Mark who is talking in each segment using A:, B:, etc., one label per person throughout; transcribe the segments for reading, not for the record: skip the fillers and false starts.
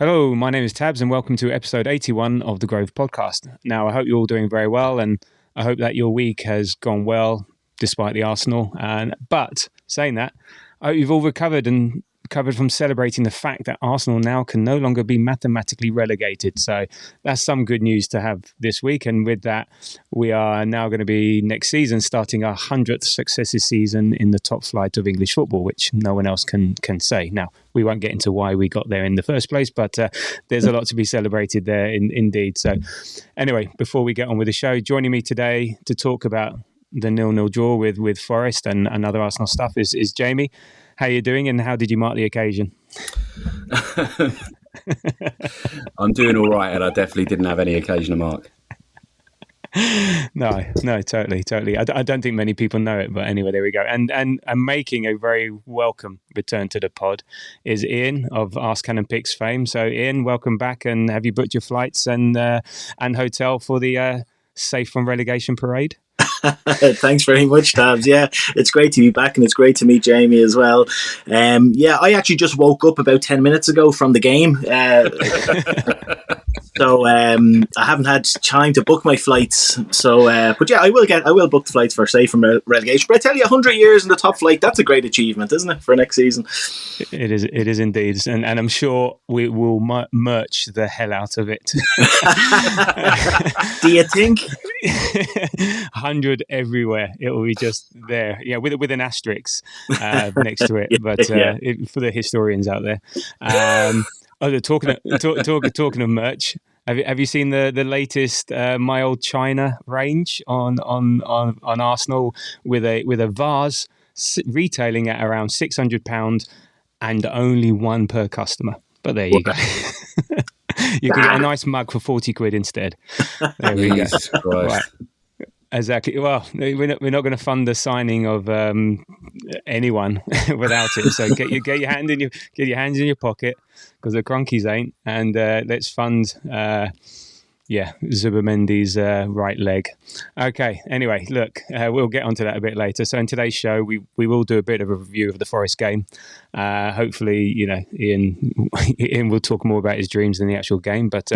A: Hello, my name is Tabs and welcome to episode 81 of the Grove podcast. Now, I hope you're all doing very well and I hope that your week has gone well despite the Arsenal. But saying that, I hope you've all recovered from celebrating the fact that Arsenal now can no longer be mathematically relegated. So that's some good news to have this week. And with that, we are now going to be next season starting our 100th successive season in the top flight of English football, which no one else can say. Now, we won't get into why we got there in the first place, but there's a lot to be celebrated there indeed. So anyway, before we get on with the show, joining me today to talk about the 0-0 draw with Forest and other Arsenal stuff is Jamie. How are you doing and how did you mark the occasion?
B: I'm doing all right and I definitely didn't have any occasion to mark.
A: No, totally. I don't think many people know it, but anyway, there we go. And making a very welcome return to the pod is Ian of Ask Cannon Picks fame. So Ian, welcome back, and have you booked your flights and hotel for the safe from relegation parade?
C: Thanks very much, Tabs. Yeah, it's great to be back and it's great to meet Jamie as well. I actually just woke up about 10 minutes ago from the game. So I haven't had time to book my flights. So, but yeah, I will book the flights for safe from relegation. But I tell you, 100 years in the top flight, that's a great achievement, isn't it, for next season?
A: It is indeed. And I'm sure we will merch the hell out of it.
C: Do you think?
A: 100 everywhere. It will be just there. Yeah, with an asterisk next to it. But for the historians out there. Talking of merch, have you seen the latest My Old China range on Arsenal with a vase retailing at around £600 and only one per customer? But there you go. You can get a nice mug for 40 quid instead. There we go. Right. Exactly. Well, we're not going to fund the signing of anyone without it. So get your hands in your pocket because the Cronkies ain't, and let's fund. Zubimendi's right leg. Okay. Anyway, look, we'll get onto that a bit later. So in today's show, we will do a bit of a review of the Forest game. Hopefully, Ian will talk more about his dreams than the actual game, but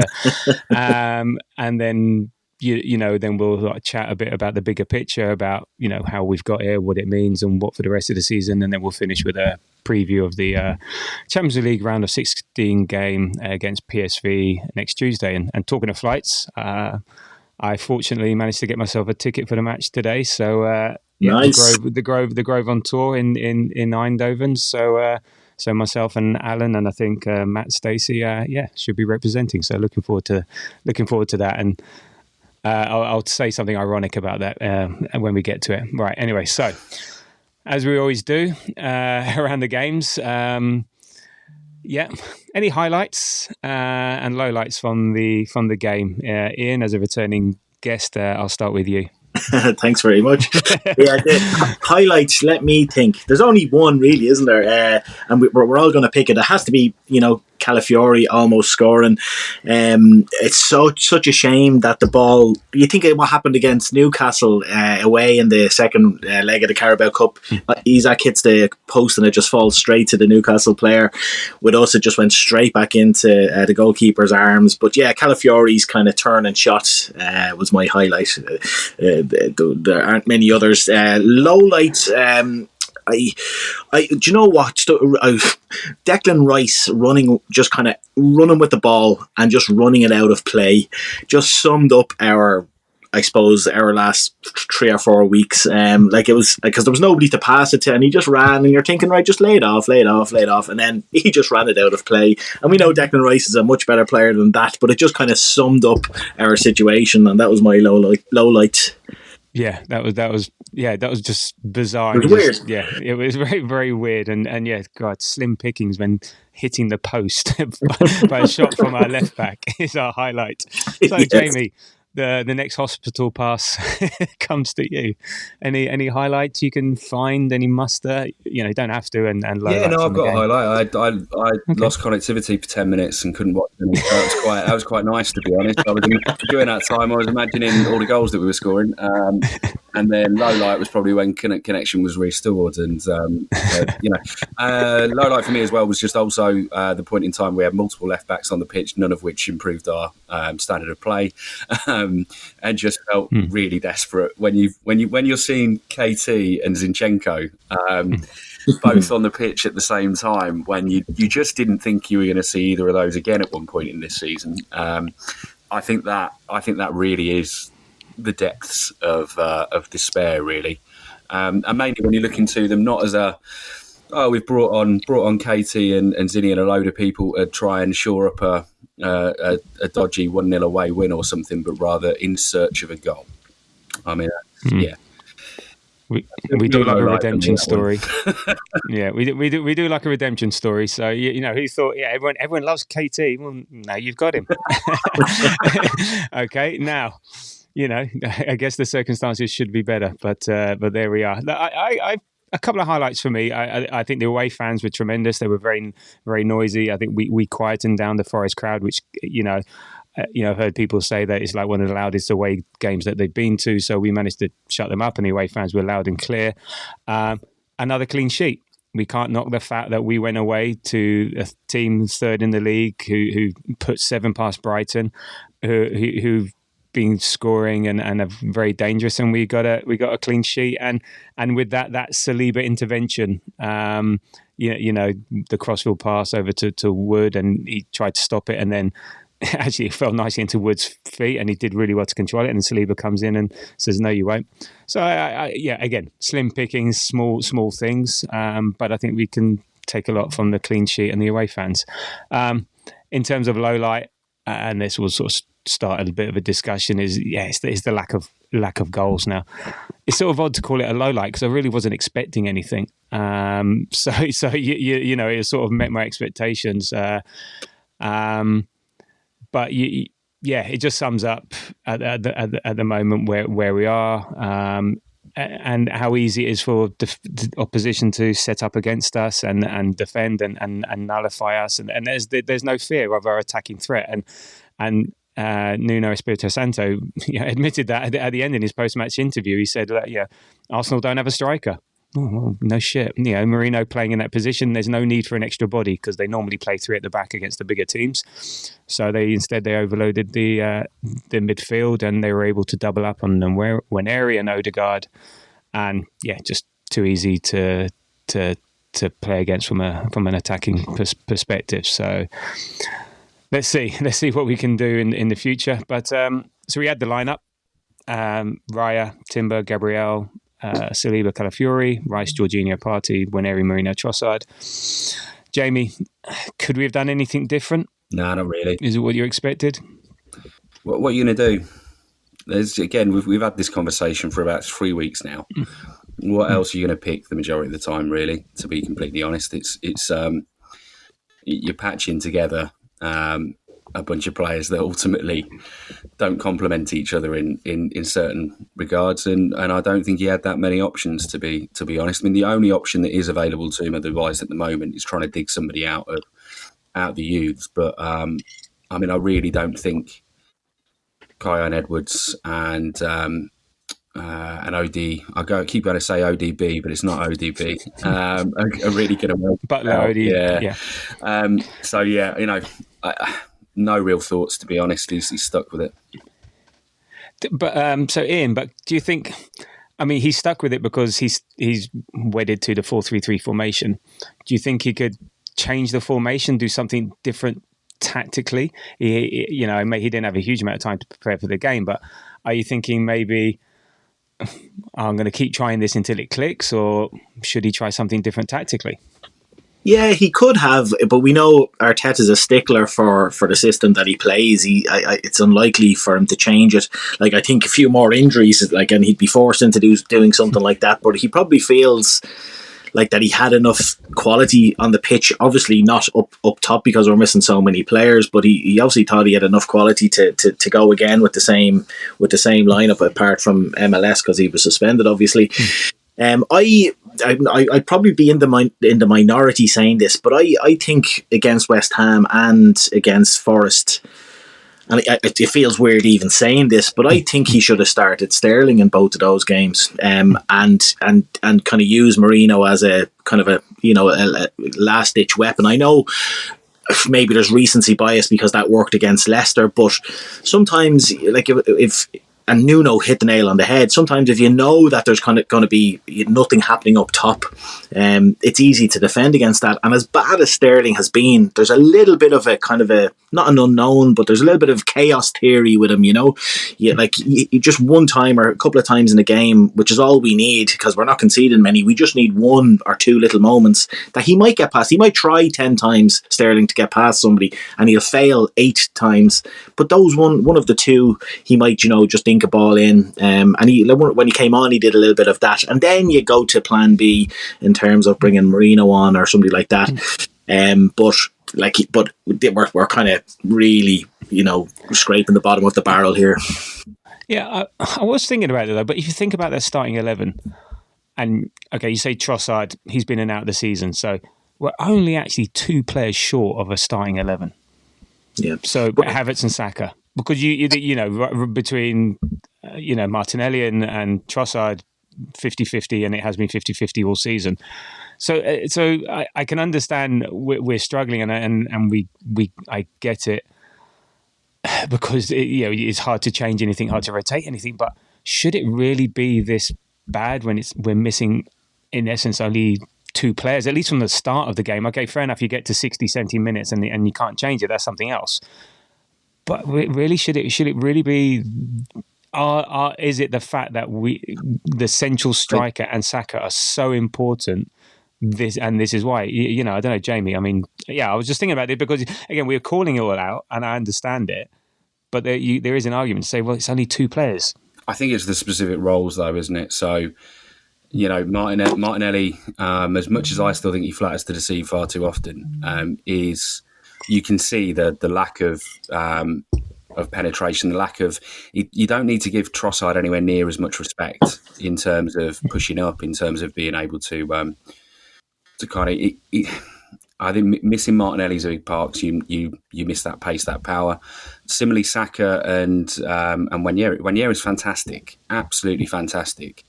A: and then. Then we'll chat a bit about the bigger picture, about how we've got here, what it means, and what for the rest of the season, and then we'll finish with a preview of the Champions League round of 16 game against PSV next Tuesday. And talking of flights, I fortunately managed to get myself a ticket for the match today. So
C: nice.
A: the Grove on tour in Eindhoven. So myself and Alan and I think Matt Stacey, should be representing. So looking forward to that. And I'll say something ironic about that when we get to it. Right. Anyway, so as we always do around the games, any highlights and lowlights from the game? Ian, as a returning guest, I'll start with you.
C: Thanks very much. The highlights, let me think. There's only one really, isn't there? And we're all going to pick it. It has to be, Calafiori almost scoring. It's such a shame that the ball. You think of what happened against Newcastle away in the second leg of the Carabao Cup. Isaac hits the post and it just falls straight to the Newcastle player. With us, it just went straight back into the goalkeeper's arms. But yeah, Calafiori's kind of turn and shot was my highlight. There aren't many others. Low lights. Do you know what? Declan Rice running with the ball and just running it out of play just summed up our last 3 or 4 weeks. It was because there was nobody to pass it to, and he just ran, and you're thinking, right, just lay it off, and then he just ran it out of play. And we know Declan Rice is a much better player than that, but it just kind of summed up our situation, and that was my low light.
A: Yeah, that was just bizarre.
C: It was weird.
A: It was very, very weird. And yeah, God, slim pickings when hitting the post by a shot from our left back is our highlight. So, yes. Jamie, the next hospital pass comes to you. Any highlights you can find? Any muster? You don't have to. And
B: I've got a highlight. I lost connectivity for 10 minutes and couldn't watch any. That was quite nice, to be honest. I was during that time. I was imagining all the goals that we were scoring. And then low light was probably when connection was restored. And, low light for me as well was just also the point in time we had multiple left backs on the pitch, none of which improved our standard of play, and just felt really desperate when you're seeing KT and Zinchenko both on the pitch at the same time, when you just didn't think you were going to see either of those again at one point in this season. I think that really is the depths of despair, really, and mainly when you look into them not as we've brought on KT and Zinni and a load of people to try and shore up a dodgy 1-0 away win or something, but rather in search of a goal. I mean, yeah.
A: We do like a redemption story. Yeah, we do like a redemption story. So who thought? Yeah, everyone loves KT. Well, now you've got him. Okay, now I guess the circumstances should be better, but there we are. I a couple of highlights for me. I think the away fans were tremendous. They were very, very noisy. I think we quietened down the Forest crowd, which I've heard people say that it's like one of the loudest away games that they've been to. So we managed to shut them up, and the away fans were loud and clear. Another clean sheet. We can't knock the fact that we went away to a team third in the league who put 7 past Brighton, who've been scoring and are very dangerous, and we got a clean sheet. And with that Saliba intervention, the crossfield pass over to Wood, and he tried to stop it, and then actually it fell nicely into Wood's feet, and he did really well to control it. And then Saliba comes in and says, "No, you won't." So again, slim pickings, small things, but I think we can take a lot from the clean sheet and the away fans. In terms of low light, and this will sort of start a bit of a discussion, is the lack of goals. Now, it's sort of odd to call it a low light because I really wasn't expecting anything. So it sort of met my expectations. But it just sums up at the moment where we are, and how easy it is for the opposition to set up against us and defend and nullify us, and there's no fear of our attacking threat. And Nuno Espirito Santo admitted that at the end in his post-match interview. He said, Arsenal don't have a striker. Oh, well, no shit. Marino playing in that position, there's no need for an extra body because they normally play 3 at the back against the bigger teams. So they overloaded the midfield, and they were able to double up on them Nwaneri and Odegaard, and just too easy to play against from an attacking perspective. So let's see what we can do in the future. But so we had the lineup: Raya, Timber, Gabriel, Saliba, Calafiori, Rice, Jorginho, Partey, Nwaneri, Marino, Trossard. Jamie, could we have done anything different?
B: No, not really.
A: Is it what you expected?
B: What are you going to do? We've had this conversation for about 3 weeks now. What else are you going to pick the majority of the time, really, to be completely honest? It's you're patching together a bunch of players that ultimately don't complement each other in certain regards, and I don't think he had that many options, to be honest. I mean, the only option that is available to him otherwise at the moment is trying to dig somebody out of the youths. But I really don't think Kyan Edwards and OD, keep going to say ODB, but it's not ODB. Are really going to help.
A: Butler, OD, yeah.
B: No real thoughts, to be honest. He's stuck with it.
A: But so Ian, but do you think? I mean, he's stuck with it because he's wedded to the 4-3-3 formation. Do you think he could change the formation, do something different tactically? He didn't have a huge amount of time to prepare for the game, but are you thinking maybe I'm going to keep trying this until it clicks, or should he try something different tactically?
C: Yeah, he could have, but we know Arteta's a stickler for the system that he plays. It's unlikely for him to change it. Like, I think a few more injuries, and he'd be forced into doing something like that. But he probably feels like that he had enough quality on the pitch. Obviously not up top because we're missing so many players, but he obviously thought he had enough quality to go again with the same lineup, apart from MLS because he was suspended, obviously. I'd probably be in the minority saying this, but I think against West Ham and against Forest, and it feels weird even saying this, but I think he should have started Sterling in both of those games, and kind of use Marino as a kind of a last ditch weapon. I know maybe there's recency bias because that worked against Leicester, but sometimes, like, if and Nuno hit the nail on the head. Sometimes if you know that there's kind of going to be nothing happening up top, it's easy to defend against that. And as bad as Sterling has been, there's a little bit of a kind of a, not an unknown, but there's a little bit of chaos theory with him, you just one time or a couple of times in a game, which is all we need because we're not conceding many. We just need one or two little moments that he might get past. He might try 10 times, Sterling, to get past somebody, and he'll fail 8 times. But those one of the two, he might, just dink a ball in. And when he came on, he did a little bit of that. And then you go to plan B in terms of bringing Marino on or somebody like that. But we're kind of really, scraping the bottom of the barrel here.
A: Yeah, I was thinking about it though. But if you think about their starting 11, and okay, you say Trossard, he's been in and out of the season, so we're only actually 2 players short of a starting 11.
C: Yeah.
A: So Havertz and Saka, because between Martinelli and Trossard, 50-50, and it has been 50-50 all season. So I can understand we're struggling, and I get it, because it's hard to change anything, hard to rotate anything. But should it really be this bad when we're missing, in essence, only 2 players, at least from the start of the game? Okay, fair enough, you get to 60, 70 minutes and you can't change it. That's something else. But really, should it really be? Is it the fact that the central striker and Saka are so important? This is why, I don't know, Jamie. I mean, I was just thinking about it because, again, we're calling it all out, and I understand it, but there is an argument to say, well, it's only 2 players.
B: I think it's the specific roles, though, isn't it? So, Martinelli, as much as I still think he flatters to deceive far too often, is, you can see the lack of penetration, the lack of. You don't need to give Trossard anywhere near as much respect in terms of pushing up, in terms of being able to kind of. I think missing Martinelli's a big part. You miss that pace, that power. Similarly, Saka and Wanyeri. Wanyeri is fantastic, absolutely fantastic.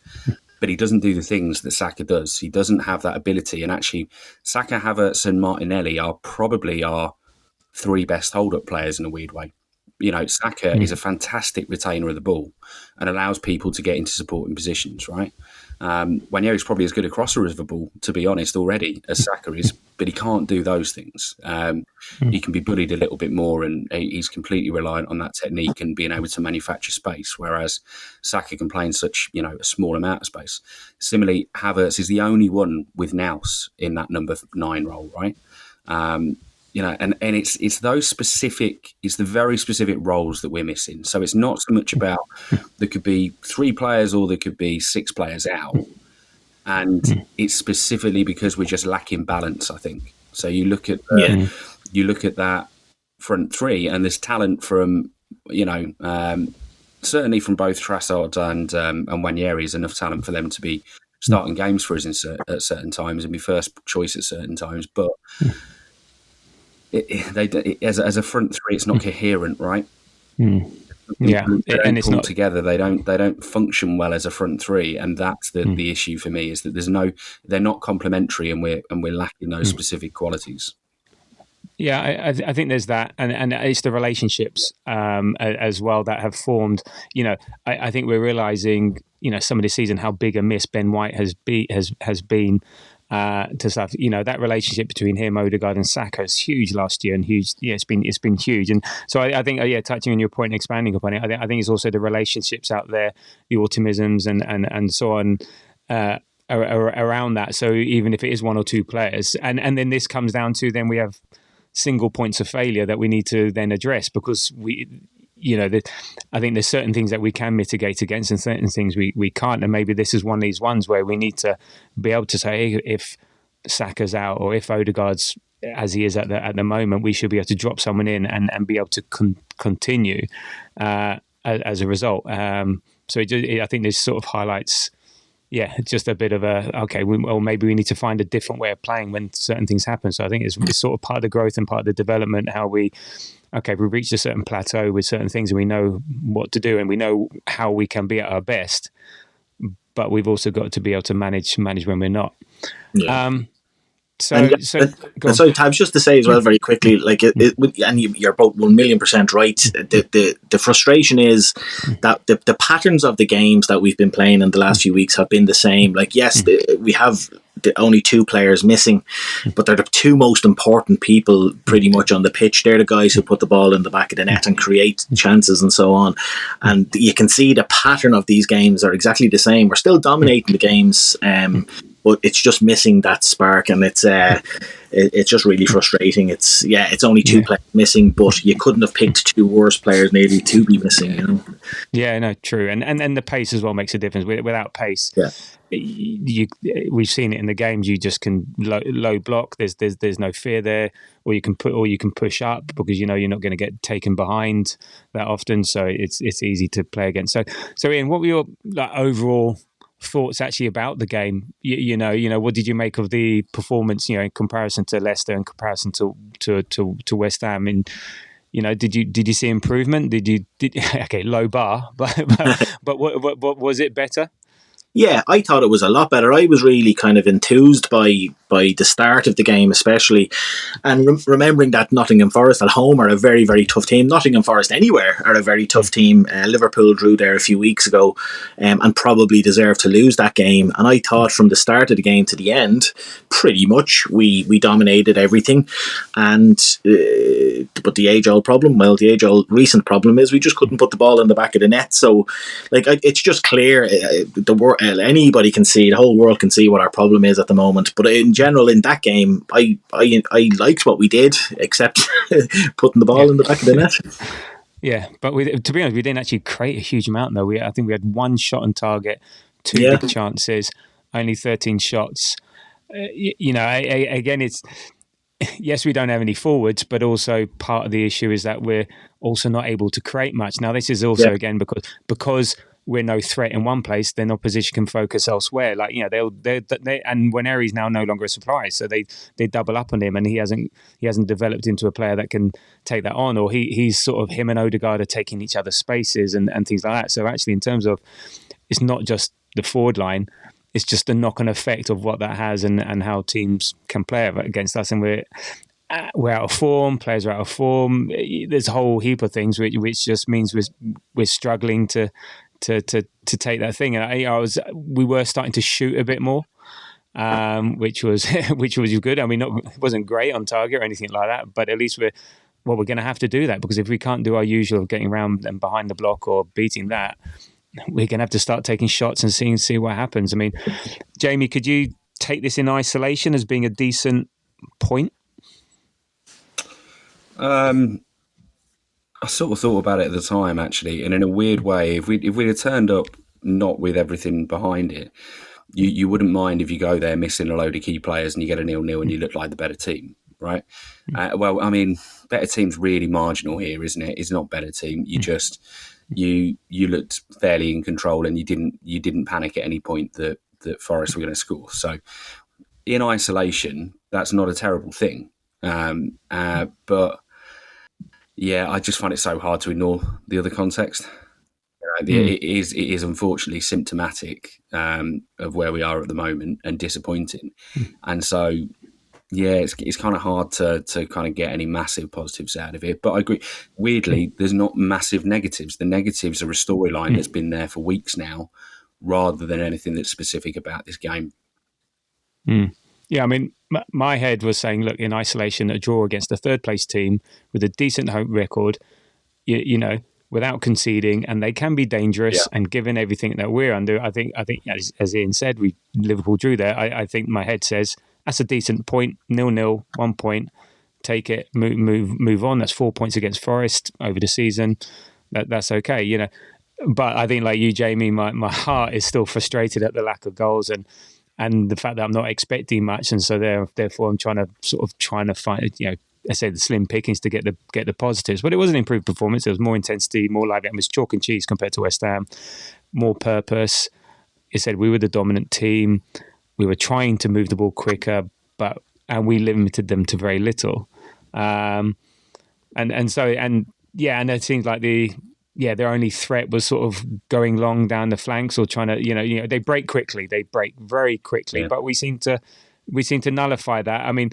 B: But he doesn't do the things that Saka does. He doesn't have that ability. And actually, Saka, Havertz and Martinelli are probably our 3 best hold-up players in a weird way. Saka is a fantastic retainer of the ball and allows people to get into supporting positions, right? Wanyeri's probably as good a crosser of the ball, to be honest, already, as Saka is, but he can't do those things. He can be bullied a little bit more, and he's completely reliant on that technique and being able to manufacture space, whereas Saka can play in such a small amount of space. Similarly, Havertz is the only one with Nous in that number 9 role, right? And it's those specific, it's the very specific roles that we're missing. So it's not so much about there could be 3 players or there could be 6 players out. And it's specifically because we're just lacking balance, I think. So you look at that front 3, and there's talent from, certainly from both Trossard and Wanyeri, is enough talent for them to be starting games for us at certain times and be first choice at certain times. But as a front 3, it's not coherent, right?
A: Yeah,
B: and it's not together. They don't function well as a front 3, and that's the issue for me, is that they're not complementary, and we're lacking those specific qualities.
A: Yeah, I think there's that, and it's the relationships as well that have formed. I think we're realizing, some of this season, how big a miss Ben White has been. To stuff, that relationship between him, Odegaard, and Saka is huge last year, and huge. Yeah, it's been huge, and so I think, touching on your point, expanding upon it, I think it's also the relationships out there, the optimisms, and so on around that. So even if it is 1 or 2 players, and then this comes down to, then we have single points of failure that we need to then address, because I think there's certain things that we can mitigate against and certain things we can't. And maybe this is one of these ones where we need to be able to say, hey, if Saka's out or if Odegaard's as he is at the moment, we should be able to drop someone in and be able to continue as a result. So I think this sort of highlights yeah, just a bit of or maybe we need to find a different way of playing when certain things happen. So I think it's sort of part of the growth and part of the development, how we reached a certain plateau with certain things and we know what to do and we know how we can be at our best, but we've also got to be able to manage when we're not.
C: Yeah.
A: So go on.
C: Sorry, Tabs, just to say as well very quickly, like and you're both 1,000,000% right. The frustration is that the patterns of the games that we've been playing in the last few weeks have been the same. Like, yes, we have the only two players missing, but they're the two most important people pretty much on the pitch. They're the guys who put the ball in the back of the net and create chances and so on. And you can see the pattern of these games are exactly the same. We're still dominating the games, but it's just missing that spark, and it's just really frustrating. It's only two players missing, but you couldn't have picked two worse players nearly to be missing. You know?
A: Yeah, no, true, and the pace as well makes a difference. Without pace, we've seen it in the games. You just can low block. There's no fear there, or you can push up because you know you're not going to get taken behind that often. So it's easy to play against. So Ian, what were your overall thoughts actually about the game? You know, what did you make of the performance? You know, in comparison to Leicester, in comparison to West Ham, and you know, did you see improvement? Okay, low bar, but what was it better?
C: Yeah, I thought it was a lot better. I was really kind of enthused by the start of the game, especially, and remembering that Nottingham Forest at home are a very, very tough team. Nottingham Forest anywhere are a very tough team. Liverpool drew there a few weeks ago, and probably deserved to lose that game. And I thought from the start of the game to the end, pretty much we dominated everything. And but the age-old recent problem is we just couldn't put the ball in the back of the net. So, like, it's just clear anybody can see, the whole world can see what our problem is at the moment. But in general, in that game, I liked what we did, except putting the ball in the back of the net.
A: Yeah, but to be honest, we didn't actually create a huge amount though. I think we had one shot on target, two big chances, only 13 shots. You know, again, it's yes, we don't have any forwards, but also part of the issue is that we're also not able to create much. Now, this is also again because we're no threat in one place, then opposition can focus elsewhere. Like, you know, they and Nwaneri's now no longer a surprise, so they double up on him, and he hasn't developed into a player that can take that on, or he's sort of, him and Odegaard are taking each other's spaces and things like that. So actually, in terms of, it's not just the forward line, it's just the knock-on effect of what that has and how teams can play against us, and we're out of form. Players are out of form. There's a whole heap of things which just means we're struggling to take that thing. And we were starting to shoot a bit more, which was good. I mean, it wasn't great on target or anything like that, but at least we're going to have to do that, because if we can't do our usual of getting around and behind the block or beating that, we're going to have to start taking shots and see what happens. I mean, Jamie, could you take this in isolation as being a decent point?
B: I sort of thought about it at the time, actually, and in a weird way, if we'd have turned up not with everything behind it, you wouldn't mind if you go there missing a load of key players and you get a 0-0 and you look like the better team, right? Well, I mean, better team's really marginal here, isn't it? It's not better team. You just you looked fairly in control, and you didn't panic at any point that Forest were going to score. So, in isolation, that's not a terrible thing, but. Yeah, I just find it so hard to ignore the other context. It is unfortunately symptomatic of where we are at the moment, and disappointing. And so, yeah, it's kind of hard to kind of get any massive positives out of it. But I agree. Weirdly, there's not massive negatives. The negatives are a storyline that's been there for weeks now, rather than anything that's specific about this game.
A: Yeah, I mean, my head was saying, look, in isolation, a draw against a third-place team with a decent home record, you know, without conceding, and they can be dangerous. And given everything that we're under, I think, as Ian said, Liverpool drew there. I think my head says that's a decent point. 0-0, 1 point, take it, move on. That's 4 points against Forest over the season. That's okay, you know. But I think, like you, Jamie, my heart is still frustrated at the lack of goals and the fact that I'm not expecting much, and so therefore I'm trying to find, you know, I say the slim pickings to get the positives. But it was an improved performance. There was more intensity, more lively. It was chalk and cheese compared to West Ham, more purpose. it said we were the dominant team. We were trying to move the ball quicker, and we limited them to very little. And it seems like their only threat was sort of going long down the flanks or trying to, they break quickly. They break very quickly, but we seem to nullify that. I mean,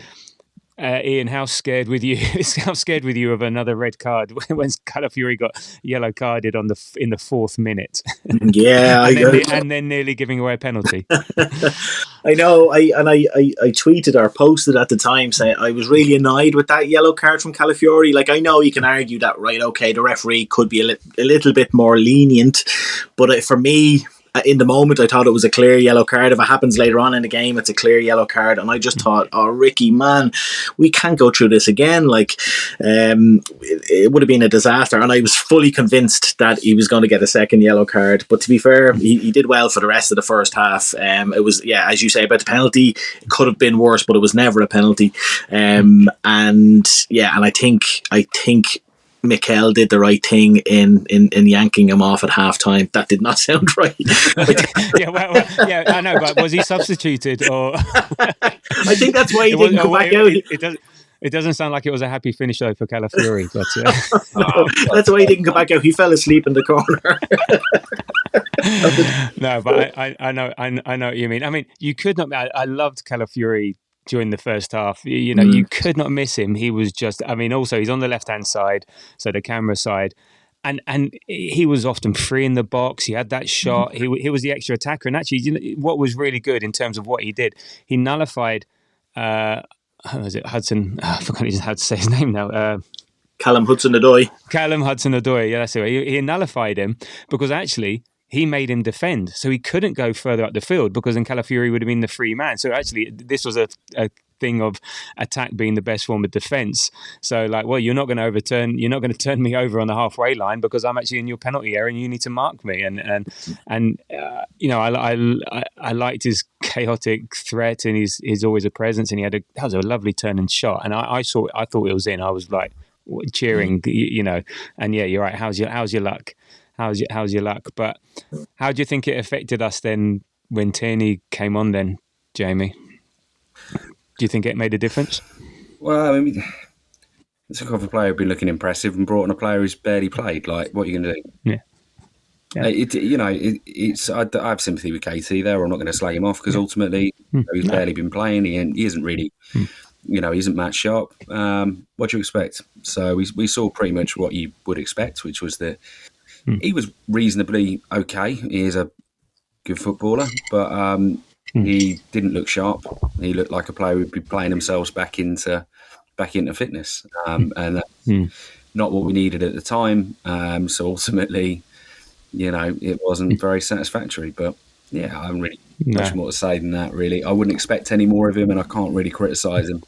A: Ian, how scared with you? How scared with you of another red card when Calafiori got yellow carded in the 4th minute?
C: Yeah,
A: and then nearly giving away a penalty.
C: I know. I tweeted or posted at the time saying I was really annoyed with that yellow card from Calafiori. Like, I know you can argue that, right? Okay, the referee could be a little bit more lenient, but for me, in the moment, I thought it was a clear yellow card. If it happens later on in the game, it's a clear yellow card. And I just thought, oh, Ricky, man, we can't go through this again. Like, it would have been a disaster. And I was fully convinced that he was going to get a second yellow card. But to be fair, he did well for the rest of the first half. It was, as you say about the penalty, it could have been worse, but it was never a penalty. And I think Mikel did the right thing in yanking him off at halftime. That did not sound right.
A: I know, but was he substituted or?
C: I think that's why he didn't come back out.
A: It doesn't sound like it was a happy finish though for Calafiori, but
C: that's why he didn't come back out. He fell asleep in the corner.
A: No, but I know what you mean. I mean, you could not. I loved Calafiori during the first half. You could not miss him. He was just, also he's on the left-hand side, so the camera side, and he was often free in the box. He had that shot. He was the extra attacker. And actually, what was really good in terms of what he did, he nullified, how was it, Hudson? I forgot how to say his name now.
C: Callum Hudson-Odoi.
A: Callum Hudson-Odoi, yeah, that's it. He nullified him because actually he made him defend, so he couldn't go further up the field because then Calafiori would have been the free man. So actually, this was a thing of attack being the best form of defence. So you're not going to turn me over on the halfway line because I'm actually in your penalty area and you need to mark me. I liked his chaotic threat and he's always a presence, and that was a lovely turn and shot. And I thought it was in. I was like cheering, And yeah, you're right. How's your luck? How's your luck? But how do you think it affected us then when Tierney came on then, Jamie? Do you think it made a difference?
B: Well, it's a couple of player who've been looking impressive and brought on a player who's barely played. Like, what are you going to do? Yeah. I have sympathy with KT there. I'm not going to slag him off because ultimately he's barely been playing. He isn't really, he isn't match sharp. What do you expect? So we saw pretty much what you would expect, which was that he was reasonably okay. He is a good footballer, but he didn't look sharp. He looked like a player who'd be playing themselves back into fitness, and that's not what we needed at the time. So ultimately, it wasn't very satisfactory. But yeah, I haven't really much more to say than that. Really, I wouldn't expect any more of him, and I can't really criticise him.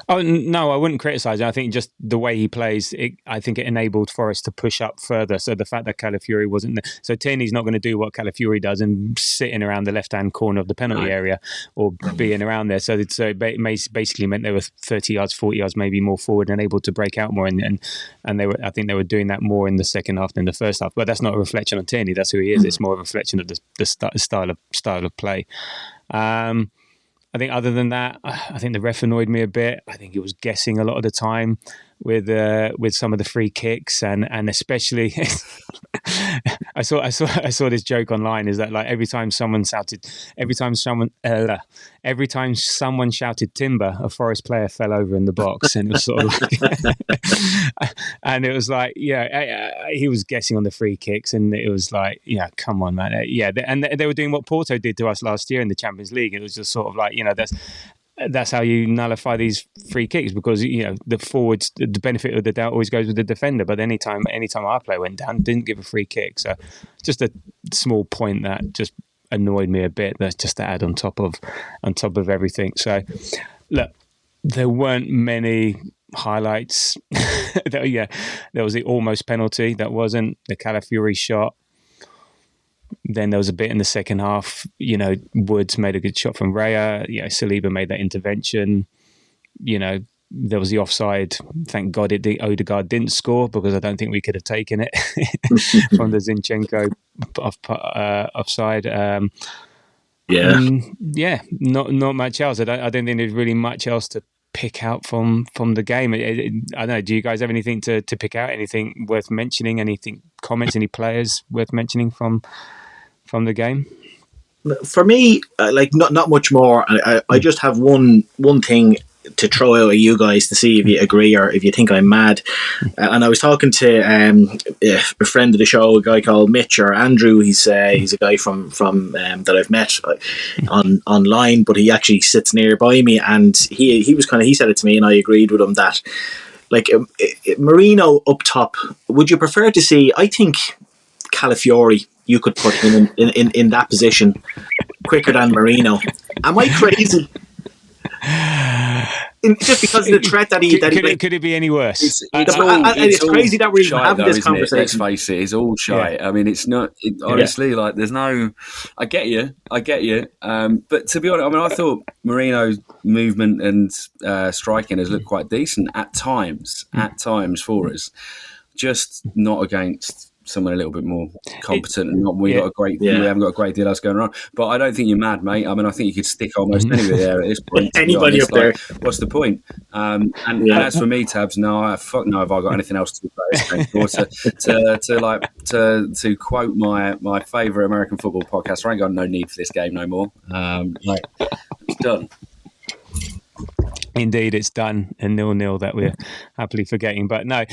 A: Oh no, I wouldn't criticise him. I think just the way he plays, I think it enabled Forest to push up further. So the fact that Calafiori wasn't there, so Tierney's not going to do what Calafiori does and sitting around the left-hand corner of the penalty area or being around there. So it basically meant they were 30 yards, 40 yards, maybe more forward and able to break out more. And I think they were doing that more in the second half than the first half. But that's not a reflection on Tierney. That's who he is. It's more a reflection of the style of play. I think other than that, I think the ref annoyed me a bit. I think he was guessing a lot of the time with some of the free kicks and especially I saw this joke online is that every time someone shouted timber, a Forest player fell over in the box, and it was sort of and it was he was guessing on the free kicks, and it was come on, man, and they were doing what Porto did to us last year in the Champions League. It was just sort of that's how you nullify these free kicks, because the forwards, the benefit of the doubt always goes with the defender. But anytime our player went down, didn't give a free kick. So just a small point that just annoyed me a bit. That's just to add on top of everything. So look, there weren't many highlights. There was the almost penalty. That wasn't the Calafiori shot. Then there was a bit in the second half. Woods made a good shot from Raya. Saliba made that intervention. there was the offside. Thank God Odegaard didn't score, because I don't think we could have taken it from the Zinchenko offside. Not much else. I don't think there's really much else to pick out from the game. I don't know. Do you guys have anything to pick out? Anything worth mentioning? Anything, comments? Any players worth mentioning from the game?
C: For me, not much more. I just have one thing to throw out at you guys to see if you agree or if you think I'm mad. And I was talking to a friend of the show, a guy called Mitch, or Andrew. He's a guy from that I've met online, but he actually sits nearby me, and he said it to me, and I agreed with him that, like, Marino up top, would you prefer to see? I think Calafiori, you could put him in that position quicker than Marino. Am I crazy? Just because of the threat that he
A: could it be any worse?
C: It's crazy that we're having this conversation.
B: Let's face it, it's all shite. I mean, it's not honestly like there's no. I get you. But to be honest, I mean, I thought Marino's movement and striking has looked quite decent at times for us. Just not against someone a little bit more competent, and we haven't got a great deal else going on. But I don't think you're mad, mate. I mean, I think you could stick almost anywhere there at this point.
C: Anybody up there?
B: What's the point? And as for me, Tabs, fuck no, have I got anything else to say? Or to quote my favourite American football podcast, I ain't got no need for this game no more. It's done.
A: Indeed, it's done, and 0-0 that we're happily forgetting. But no,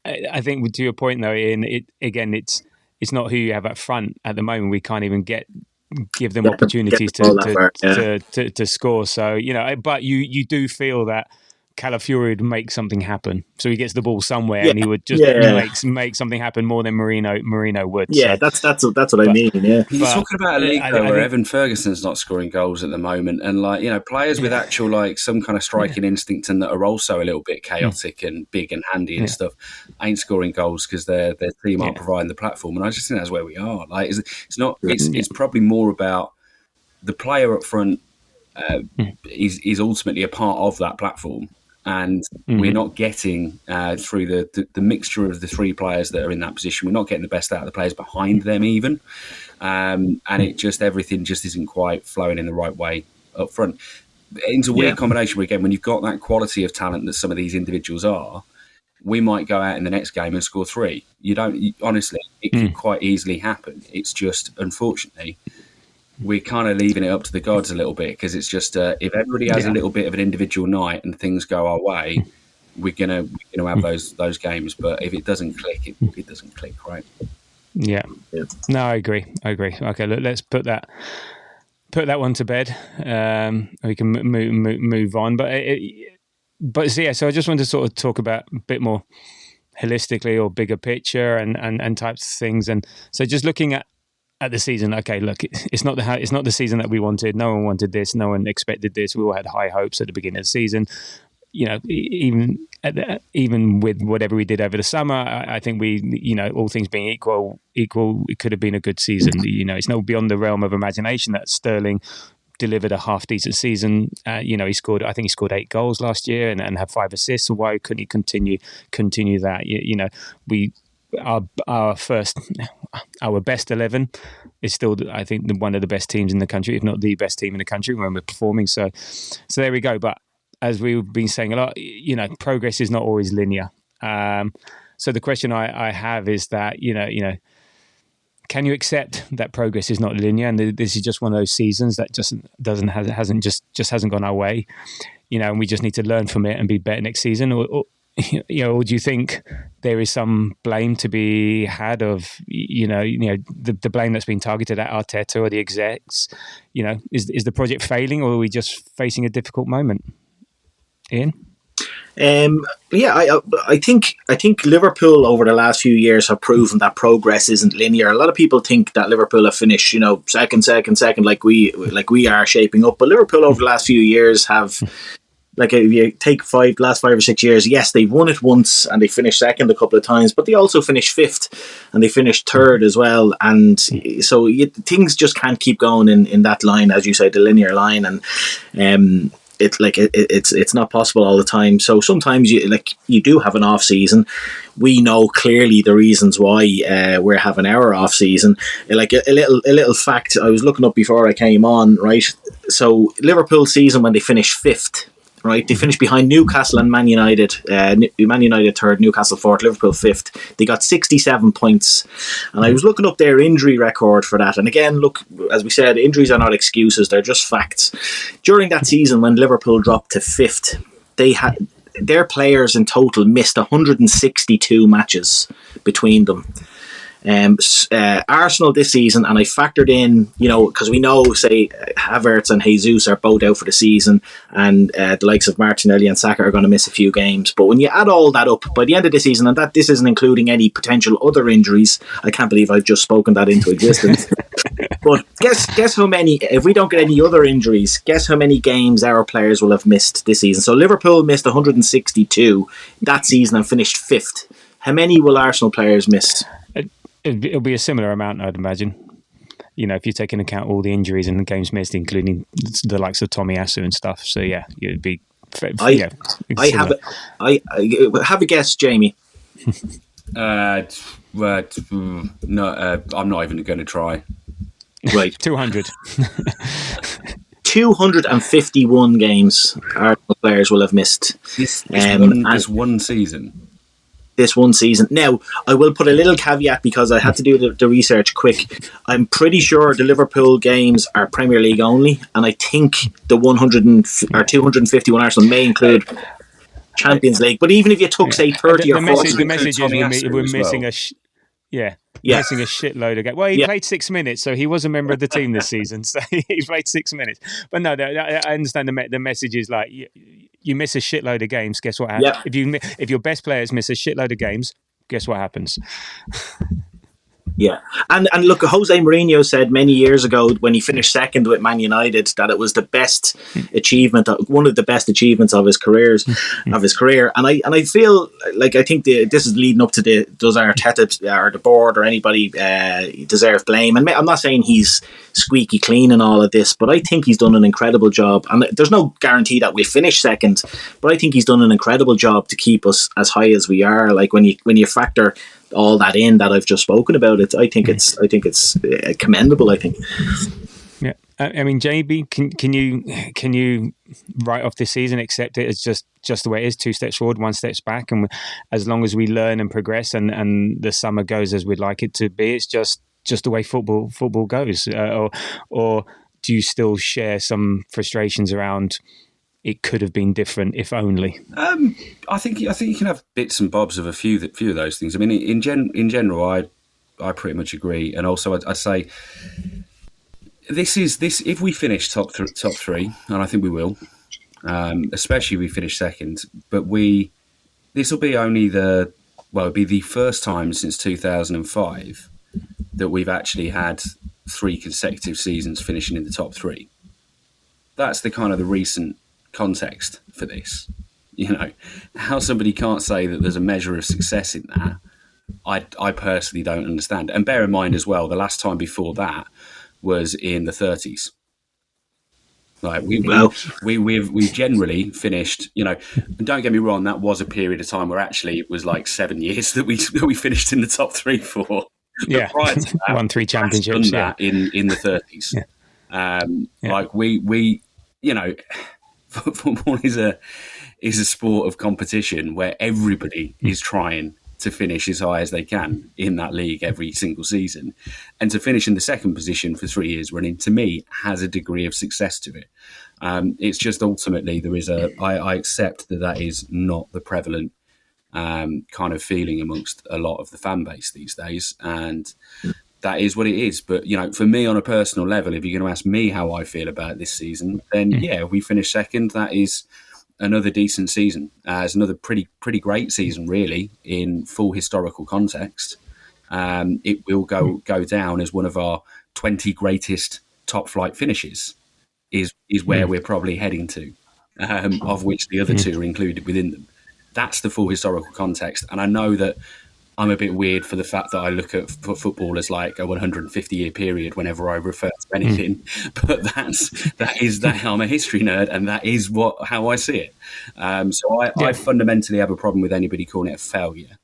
A: I think to your point though, Ian, it's not who you have up front at the moment. We can't even give them opportunities to score. So but you do feel that Calafiori would make something happen. So he gets the ball somewhere, and he would just make something happen more than Marino would.
C: Yeah, so, that's what I mean. Yeah,
B: you're talking about a league where Evan Ferguson's not scoring goals at the moment, and players with actual some kind of striking instinct and that are also a little bit chaotic and big and handy and stuff ain't scoring goals because their team aren't providing the platform. And I just think that's where we are. Like it's not. It's probably more about the player up front is ultimately a part of that platform. And we're not getting through the mixture of the three players that are in that position. We're not getting the best out of the players behind them even, and everything just isn't quite flowing in the right way up front. It's a weird combination where, again, when you've got that quality of talent that some of these individuals are, we might go out in the next game and score 3. Honestly, it could quite easily happen. It's just, unfortunately, we're kind of leaving it up to the gods a little bit, because it's just if everybody has a little bit of an individual night and things go our way, we're gonna have those games. But if it doesn't click, it doesn't click, right? Yeah.
A: No, I agree. Okay, let's put that one to bed. We can move on. So I just wanted to sort of talk about a bit more holistically or bigger picture and types of things. And so just looking at the season, okay, look, it's not the season that we wanted. No one wanted this. No one expected this. We all had high hopes at the beginning of the season. Even with whatever we did over the summer, I think we, all things being equal, it could have been a good season. It's not beyond the realm of imagination that Sterling delivered a half decent season. He scored 8 goals last year and had 5 assists. So why couldn't he continue that? Our best 11 is still, I think, one of the best teams in the country, if not the best team in the country when we're performing. So there we go. But as we've been saying a lot, progress is not always linear. So the question I have is that, can you accept that progress is not linear, and this is just one of those seasons that just hasn't gone our way, and we just need to learn from it and be better next season, or do you think there is some blame to be had of, the blame that's been targeted at Arteta or the execs? Is the project failing, or are we just facing a difficult moment? Ian?
C: I think Liverpool over the last few years have proven that progress isn't linear. A lot of people think that Liverpool have finished, second, like we are shaping up. But Liverpool over the last few years have, like, if you take last 5 or 6 years, yes, they've won it once and they finished second a couple of times, but they also finished 5th and they finished 3rd as well. And so things just can't keep going in that line, as you say, the linear line. And it's not possible all the time. So sometimes you do have an off season. We know clearly the reasons why we're having our off season. Like a little fact I was looking up before I came on, right? So Liverpool season when they finished fifth. Right, they finished behind Newcastle and Man United. Man United third, Newcastle fourth, Liverpool fifth. They got 67 points, and I was looking up their injury record for that. And again, look, as we said, injuries are not excuses; they're just facts. During that season, when Liverpool dropped to fifth, they had their players in total missed 162 matches between them. Arsenal this season, and I factored in, because we know, say, Havertz and Jesus are both out for the season, and the likes of Martinelli and Saka are going to miss a few games. But when you add all that up, by the end of the season, and this isn't including any potential other injuries, I can't believe I've just spoken that into existence. But guess how many, if we don't get any other injuries, guess how many games our players will have missed this season. So Liverpool missed 162 that season and finished fifth. How many will Arsenal players miss?
A: It'll be a similar amount, I'd imagine. If you take into account all the injuries and the games missed, including the likes of Tommy Asu and stuff. So yeah, it'd be.
C: I have a guess, Jamie.
B: No, I'm not even going to try.
C: Right,
A: 200.
C: 251 games Arsenal players will have missed
B: This one season.
C: This one season. Now, I will put a little caveat because I had to do the research quick. I'm pretty sure the Liverpool games are Premier League only, and I think the 251 Arsenal may include Champions League. But even if you took, say, 30 or 40...
A: The message is we're missing missing a shitload of games. Well, he played 6 minutes, so he was a member of the team this season. So he played 6 minutes. But no, I understand the message is like... You miss a shitload of games, guess what happens?
C: Yep.
A: If your best players miss a shitload of games, guess what happens?
C: Yeah. And look, Jose Mourinho said many years ago when he finished second with Man United that it was the best achievement, one of the best achievements of his career. And I feel like I think this is leading up to does Arteta or the board or anybody deserve blame? And I'm not saying he's squeaky clean in all of this, but I think he's done an incredible job. And there's no guarantee that we'll finish second, but I think he's done an incredible job to keep us as high as we are. Like when you factor all that in that I've just spoken about, I think it's commendable. I think.
A: Yeah, I mean, JB, can you write off this season, accept it as just the way it is, 2 steps forward, 1 step back, and as long as we learn and progress, and the summer goes as we'd like it to be, it's just the way football goes, or do you still share some frustrations around? It could have been different if only.
B: I think you can have bits and bobs of a few of those things. I mean, in general, I pretty much agree. And also, I say this. If we finish top 3, and I think we will, especially if we finish second. But this will be only it'll be the first time since 2005 that we've actually had 3 consecutive seasons finishing in the top 3. That's the kind of the recent context for this. How somebody can't say that there's a measure of success in that, I personally don't understand. And bear in mind as well, the last time before that was in the 30s. Like we've generally finished. Don't get me wrong, that was a period of time where actually it was like 7 years that we finished in the top 3 for.
A: Yeah,
B: prior to that,
A: won 3 championships.
B: That in the 30s. Yeah. Like we football is a sport of competition where everybody is trying to finish as high as they can in that league every single season, and to finish in the second position for 3 years running, to me, has a degree of success to it. It's just ultimately there is I accept that is not the prevalent kind of feeling amongst a lot of the fan base these days, and that is what it is. But for me, on a personal level, if you're going to ask me how I feel about this season, then yeah, we finish second. That is another decent season. It's another pretty great season, really, in full historical context. It will go down as one of our 20 greatest top flight finishes. Is where we're probably heading to, of which the other 2 are included within them. That's the full historical context, and I know that I'm a bit weird for the fact that I look at football as like a 150-year period whenever I refer to anything. But I'm a history nerd, and that is how I see it. So I fundamentally have a problem with anybody calling it a failure.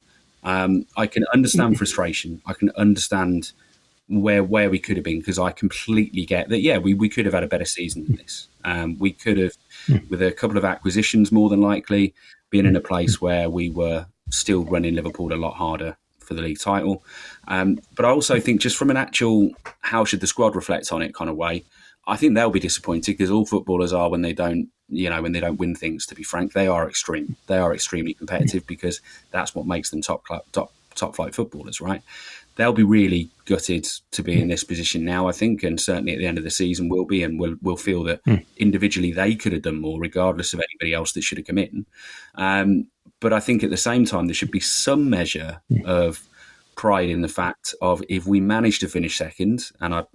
B: I can understand frustration. I can understand where we could have been, because I completely get that. Yeah, we could have had a better season than this. We could have, with a couple of acquisitions, more than likely, been in a place where we were still running Liverpool a lot harder for the league title. But I also think, just from an actual how should the squad reflect on it kind of way, I think they'll be disappointed, because all footballers are when they don't win things. To be frank, they are extreme. They are extremely competitive, because that's what makes them top flight footballers, right? They'll be really gutted to be in this position now, I think, and certainly at the end of the season will be, and will feel that individually they could have done more, regardless of anybody else that should have come in. But I think at the same time, there should be some measure of pride in the fact of, if we manage to finish second, and I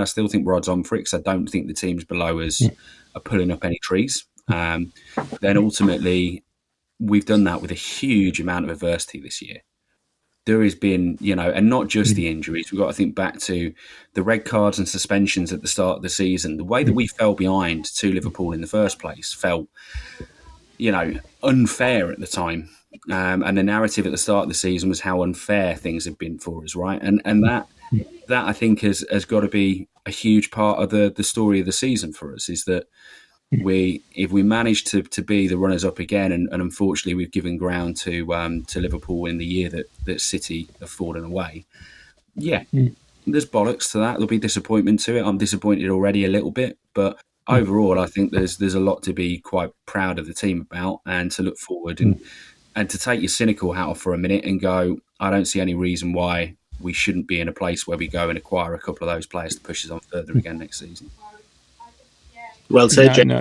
B: still think we're odds on for it, because I don't think the teams below us are pulling up any trees, then ultimately we've done that with a huge amount of adversity this year. There has been, and not just the injuries. We've got to think back to the red cards and suspensions at the start of the season. The way that we fell behind to Liverpool in the first place felt, unfair at the time. And the narrative at the start of the season was how unfair things have been for us, right? And that I think has got to be a huge part of the story of the season for us, is that if we manage to be the runners up again, and unfortunately we've given ground to Liverpool in the year that City have fallen away. Yeah, there's bollocks to that. There'll be disappointment to it. I'm disappointed already a little bit, but overall, I think there's a lot to be quite proud of the team about, and to look forward and to take your cynical hat off for a minute and go, I don't see any reason why we shouldn't be in a place where we go and acquire a couple of those players to push us on further again next season.
C: Well said, Jamie.
A: I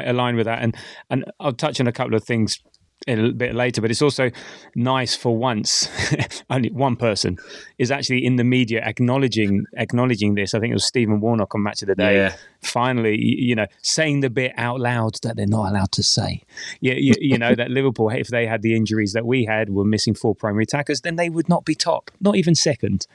A: align with that, and I'll touch on a couple of things a little bit later. But it's also nice for once, only one person is actually in the media acknowledging this. I think it was Stephen Warnock on Match of the Day. Finally, saying the bit out loud that they're not allowed to say. That Liverpool, if they had the injuries that we had, were missing 4 primary attackers, then they would not be top, not even second.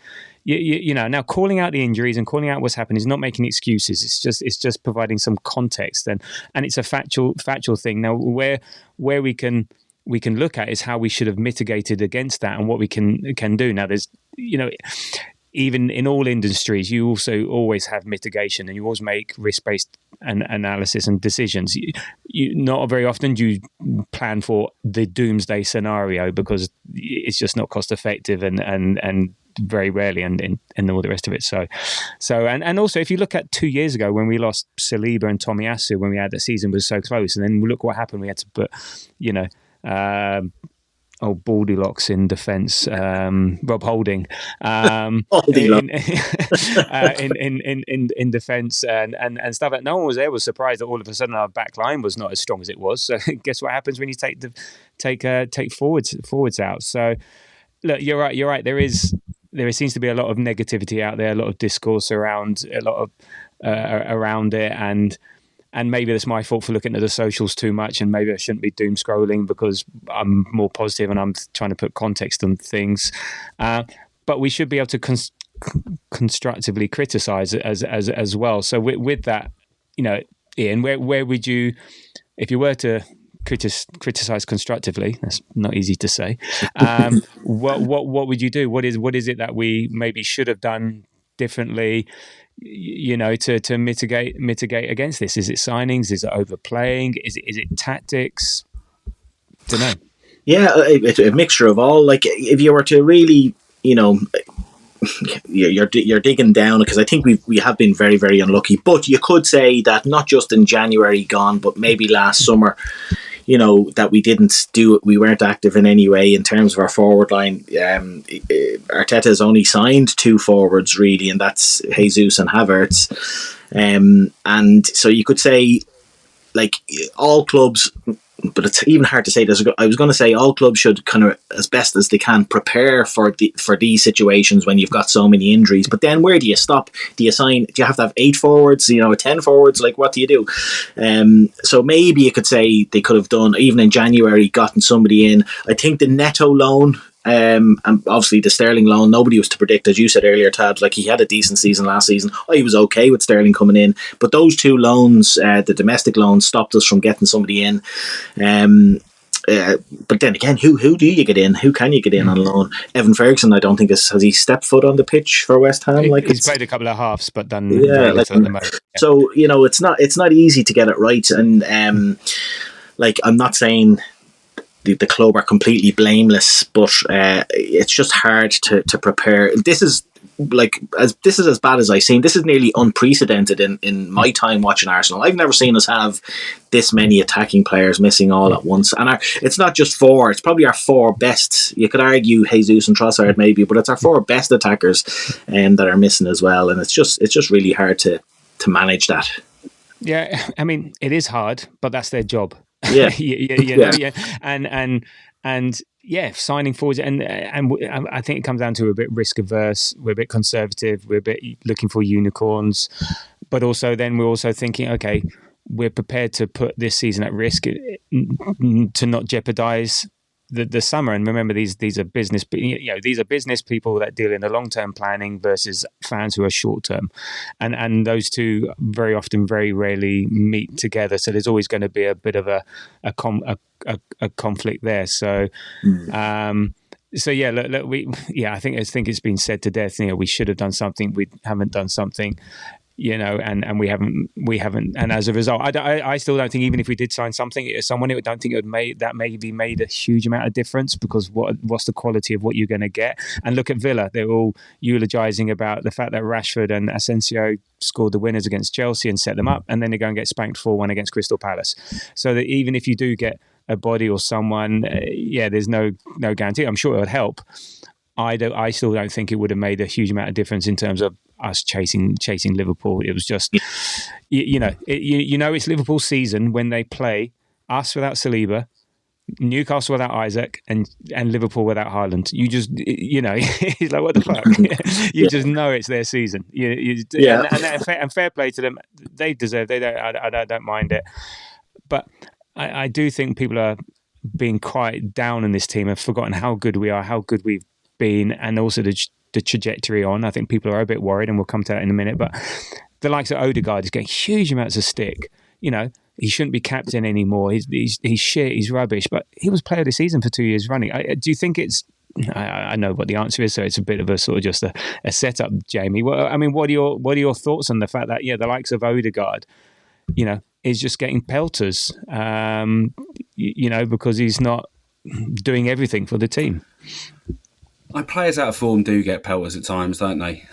A: Now calling out the injuries and calling out what's happened is not making excuses. It's just providing some context, and it's a factual thing. Now, where we can look at is how we should have mitigated against that, and what we can do. Now, there's even in all industries, you also always have mitigation, and you always make risk-based analysis and decisions. You not very often do you plan for the doomsday scenario, because it's just not cost effective, and very rarely, and all the rest of it. So and also, if you look at 2 years ago when we lost Saliba and Tomiyasu, when we had the season was so close, and then look what happened. We had to put, Baldylocks in defence, Rob Holding, in defence, and stuff. That no one was there was surprised that all of a sudden our back line was not as strong as it was. So guess what happens when you take forwards out? So look, you're right. There seems to be a lot of negativity out there, a lot of discourse around it, and maybe that's my fault for looking at the socials too much, and maybe I shouldn't be doom scrolling, because I'm more positive and I'm trying to put context on things. But we should be able to constructively criticize it as well. So with that, Ian, where would you, if you were to criticize constructively, that's not easy to say, what would you do? What is it that we maybe should have done differently, to mitigate against this? Is it signings? Is it overplaying? Is it tactics? Don't know.
C: Yeah, it's a mixture of all. Like, if you were to really, you're digging down, because I think we have been very, very unlucky. But you could say that not just in January gone, but maybe last summer, that we weren't active in any way in terms of our forward line. Arteta's only signed 2 forwards really, and that's Jesus and Havertz. And so you could say, like, all clubs but it's even hard to say. I was going to say all clubs should kind of, as best as they can, prepare for these situations when you've got so many injuries. But then where do you stop? Do you have to have 8 forwards? 10 forwards? Like, what do you do? So maybe you could say they could have done, even in January, gotten somebody in. I think the Neto loan. And obviously the Sterling loan, nobody was to predict, as you said earlier, Tad. Like, he had a decent season last season. I was okay with Sterling coming in, but those 2 loans, the domestic loans, stopped us from getting somebody in. But then again, who do you get in? Who can you get in on loan? Evan Ferguson, I don't think has he stepped foot on the pitch for West Ham. Like,
A: he's played a couple of halves, but done very little at the moment. Yeah.
C: So it's not easy to get it right, and like, I'm not saying the club are completely blameless, but it's just hard to prepare. This is as bad as I've seen. This is nearly unprecedented in my time watching Arsenal. I've never seen us have this many attacking players missing all at once, and it's not just 4. It's probably our 4 best. You could argue Jesus and Trossard maybe, but it's our 4 best attackers that are missing as well, and it's just really hard to manage that.
A: Yeah, I mean, it is hard, but that's their job.
C: Yeah,
A: and signing forwards, and I think it comes down to a bit risk averse. We're a bit conservative. We're a bit looking for unicorns, but also then we're also thinking, okay, we're prepared to put this season at risk to not jeopardize the summer. And remember, these are business, these are business people that deal in the long term planning versus fans who are short term, and those two very often, very rarely meet together. So there's always going to be a bit of a conflict there. So. So yeah, look, I think it's been said to death. We should have done something. We haven't done something. And we haven't, and as a result, I still don't think, even if we did sign someone, I don't think it would maybe made a huge amount of difference, because what's the quality of what you're going to get? And look at Villa; they're all eulogising about the fact that Rashford and Asensio scored the winners against Chelsea and set them up, and then they go and get spanked 4-1 against Crystal Palace. So that even if you do get a body or someone, there's no guarantee. I'm sure it would help. I still don't think it would have made a huge amount of difference in terms of us chasing Liverpool. It was just, it's Liverpool's season when they play us without Saliba, Newcastle without Isaac, and Liverpool without Haaland. You just, it's like, what the fuck? You just know it's their season. And fair play to them. They deserve. They don't. I don't mind it, but I do think people are being quite down on this team. Have forgotten how good we are, how good we've been, and also the trajectory on. I think people are a bit worried, and we'll come to that in a minute. But the likes of Odegaard is getting huge amounts of stick. He shouldn't be captain anymore. He's shit. He's rubbish. But he was player of the season for 2 years running. Do you think it's? I know what the answer is, so it's a bit of a sort of just a setup, Jamie. Well, I mean, what are your thoughts on the fact that the likes of Odegaard, is just getting pelters, because he's not doing everything for the team.
B: Players out of form do get pelters at times, don't they?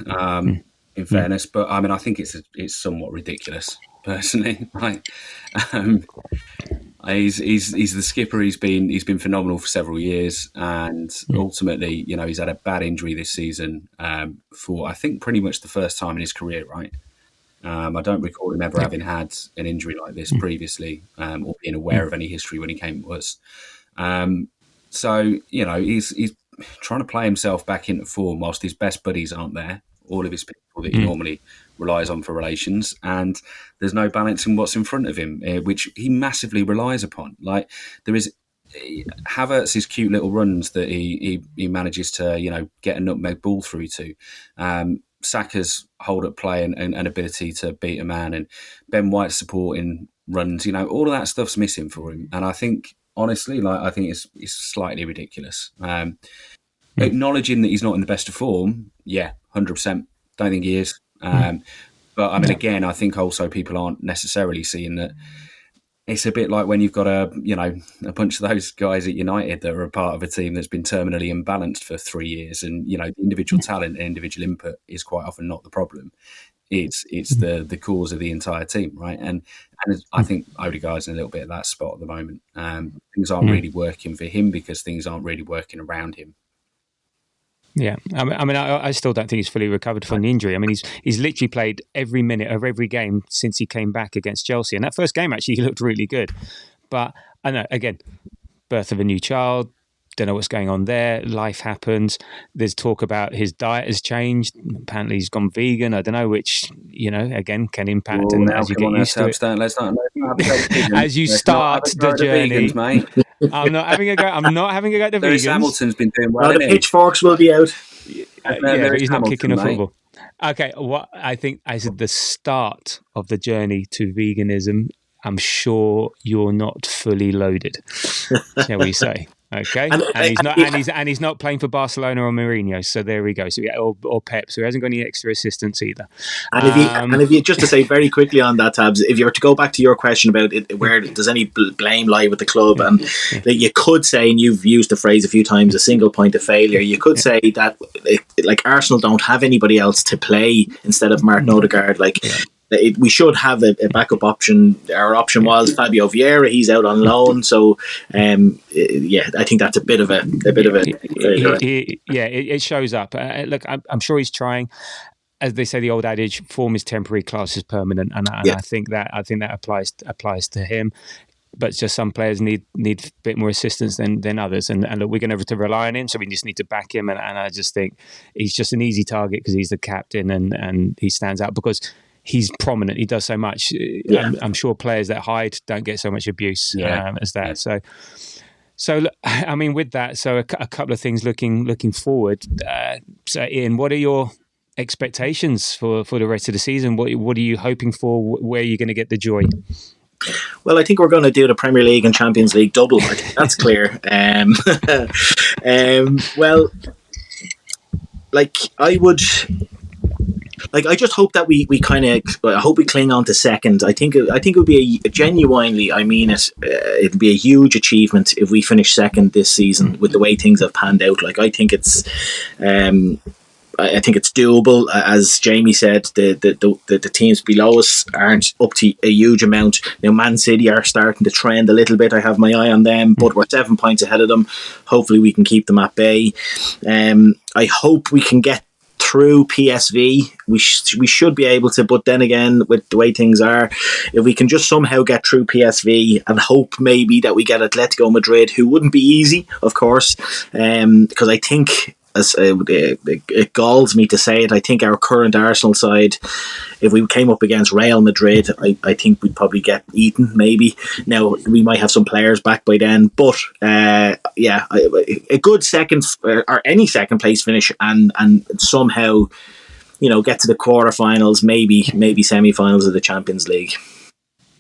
B: In fairness, but I mean, I think it's somewhat ridiculous, personally. He's the skipper. He's been phenomenal for several years, and ultimately, he's had a bad injury this season for, I think, pretty much the first time in his career. Right? I don't recall him ever having had an injury like this previously, or being aware of any history when he came to us. So he's trying to play himself back into form whilst his best buddies aren't there, all of his people that he normally relies on for relations, and there's no balance in what's in front of him, which he massively relies upon. Like, there is Havertz's cute little runs that he manages to get a nutmeg ball through to, Saka's hold up play and ability to beat a man, and Ben White's supporting runs, all of that stuff's missing for him. And I think, honestly, I think it's slightly ridiculous. Acknowledging that he's not in the best of form, 100%. Don't think he is. But I mean, again, I think also people aren't necessarily seeing that. It's a bit like when you've got a bunch of those guys at United that are a part of a team that's been terminally imbalanced for 3 years, and individual talent and individual input is quite often not the problem. It's the cause of the entire team, right? And I think Odegaard's in a little bit of that spot at the moment. Things aren't really working for him because things aren't really working around him.
A: Yeah, I mean, I still don't think he's fully recovered from the injury. I mean, he's literally played every minute of every game since he came back against Chelsea. And that first game, actually, he looked really good. But I know, again, birth of a new child, don't know what's going on there. Life happens. There's talk about his diet has changed. Apparently he's gone vegan. I don't know, which, again, can impact. And
B: Now,
A: as you
B: come
A: get
B: on,
A: used to it,
B: let's not have a go at the vegans.
A: as you
B: Let's not have
A: start
B: a go
A: the
B: at the
A: journey,
B: vegans, mate.
A: I'm not having a go. I'm not having a go at the
B: Lewis
A: vegans.
B: Hamilton's been doing well,
C: the
B: hasn't he?
C: pitchforks will be out.
A: Yeah, but
B: Lewis
A: he's not
B: Hamilton,
A: kicking a
B: mate.
A: football. Okay, what I think I said the start of the journey to veganism. I'm sure you're not fully loaded, shall we say? Okay, and he's not playing for Barcelona or Mourinho. So there we go. So or Pep. So he hasn't got any extra assistance either.
C: And if you just to say very quickly on that, Tabs, if you were to go back to your question about it, where does any blame lie with the club, and you could say, and you've used the phrase a few times, a single point of failure. You could say that like Arsenal don't have anybody else to play instead of Martin Odegaard. We should have a backup option. Our option was Fabio Vieira. He's out on loan, so I think that's a bit of a
A: it shows up. Look, I'm sure he's trying. As they say, the old adage, form is temporary, class is permanent, and I think that applies to him. But just some players need a bit more assistance than others, and look, we're going to have to rely on him, so we just need to back him. And I just think he's just an easy target because he's the captain and he stands out because he's prominent. He does so much. I'm sure players that hide don't get so much abuse as that. So I mean, with that, so a couple of things looking forward. So Ian, what are your expectations for the rest of the season? What are you hoping for? Where are you going to get the joy?
C: Well, I think we're going to do the Premier League and Champions League double. I think that's clear. Well, I just hope that we kind of. I hope we cling on to second. I think it would be genuinely. I mean it. It'd be a huge achievement if we finish second this season with the way things have panned out. I think it's. I think it's doable. As Jamie said, the teams below us aren't up to a huge amount. Now, Man City are starting to trend a little bit. I have my eye on them, but we're 7 points ahead of them. Hopefully, we can keep them at bay. I hope we can get through PSV. We should be able to, but then again, with the way things are, if we can just somehow get through PSV and hope maybe that we get Atletico Madrid, who wouldn't be easy, of course, because I think. It galls me to say it. I think our current Arsenal side, if we came up against Real Madrid, I think we'd probably get eaten. Maybe now we might have some players back by then, but a good second or any second place finish and somehow get to the quarterfinals, maybe semi-finals of the Champions League.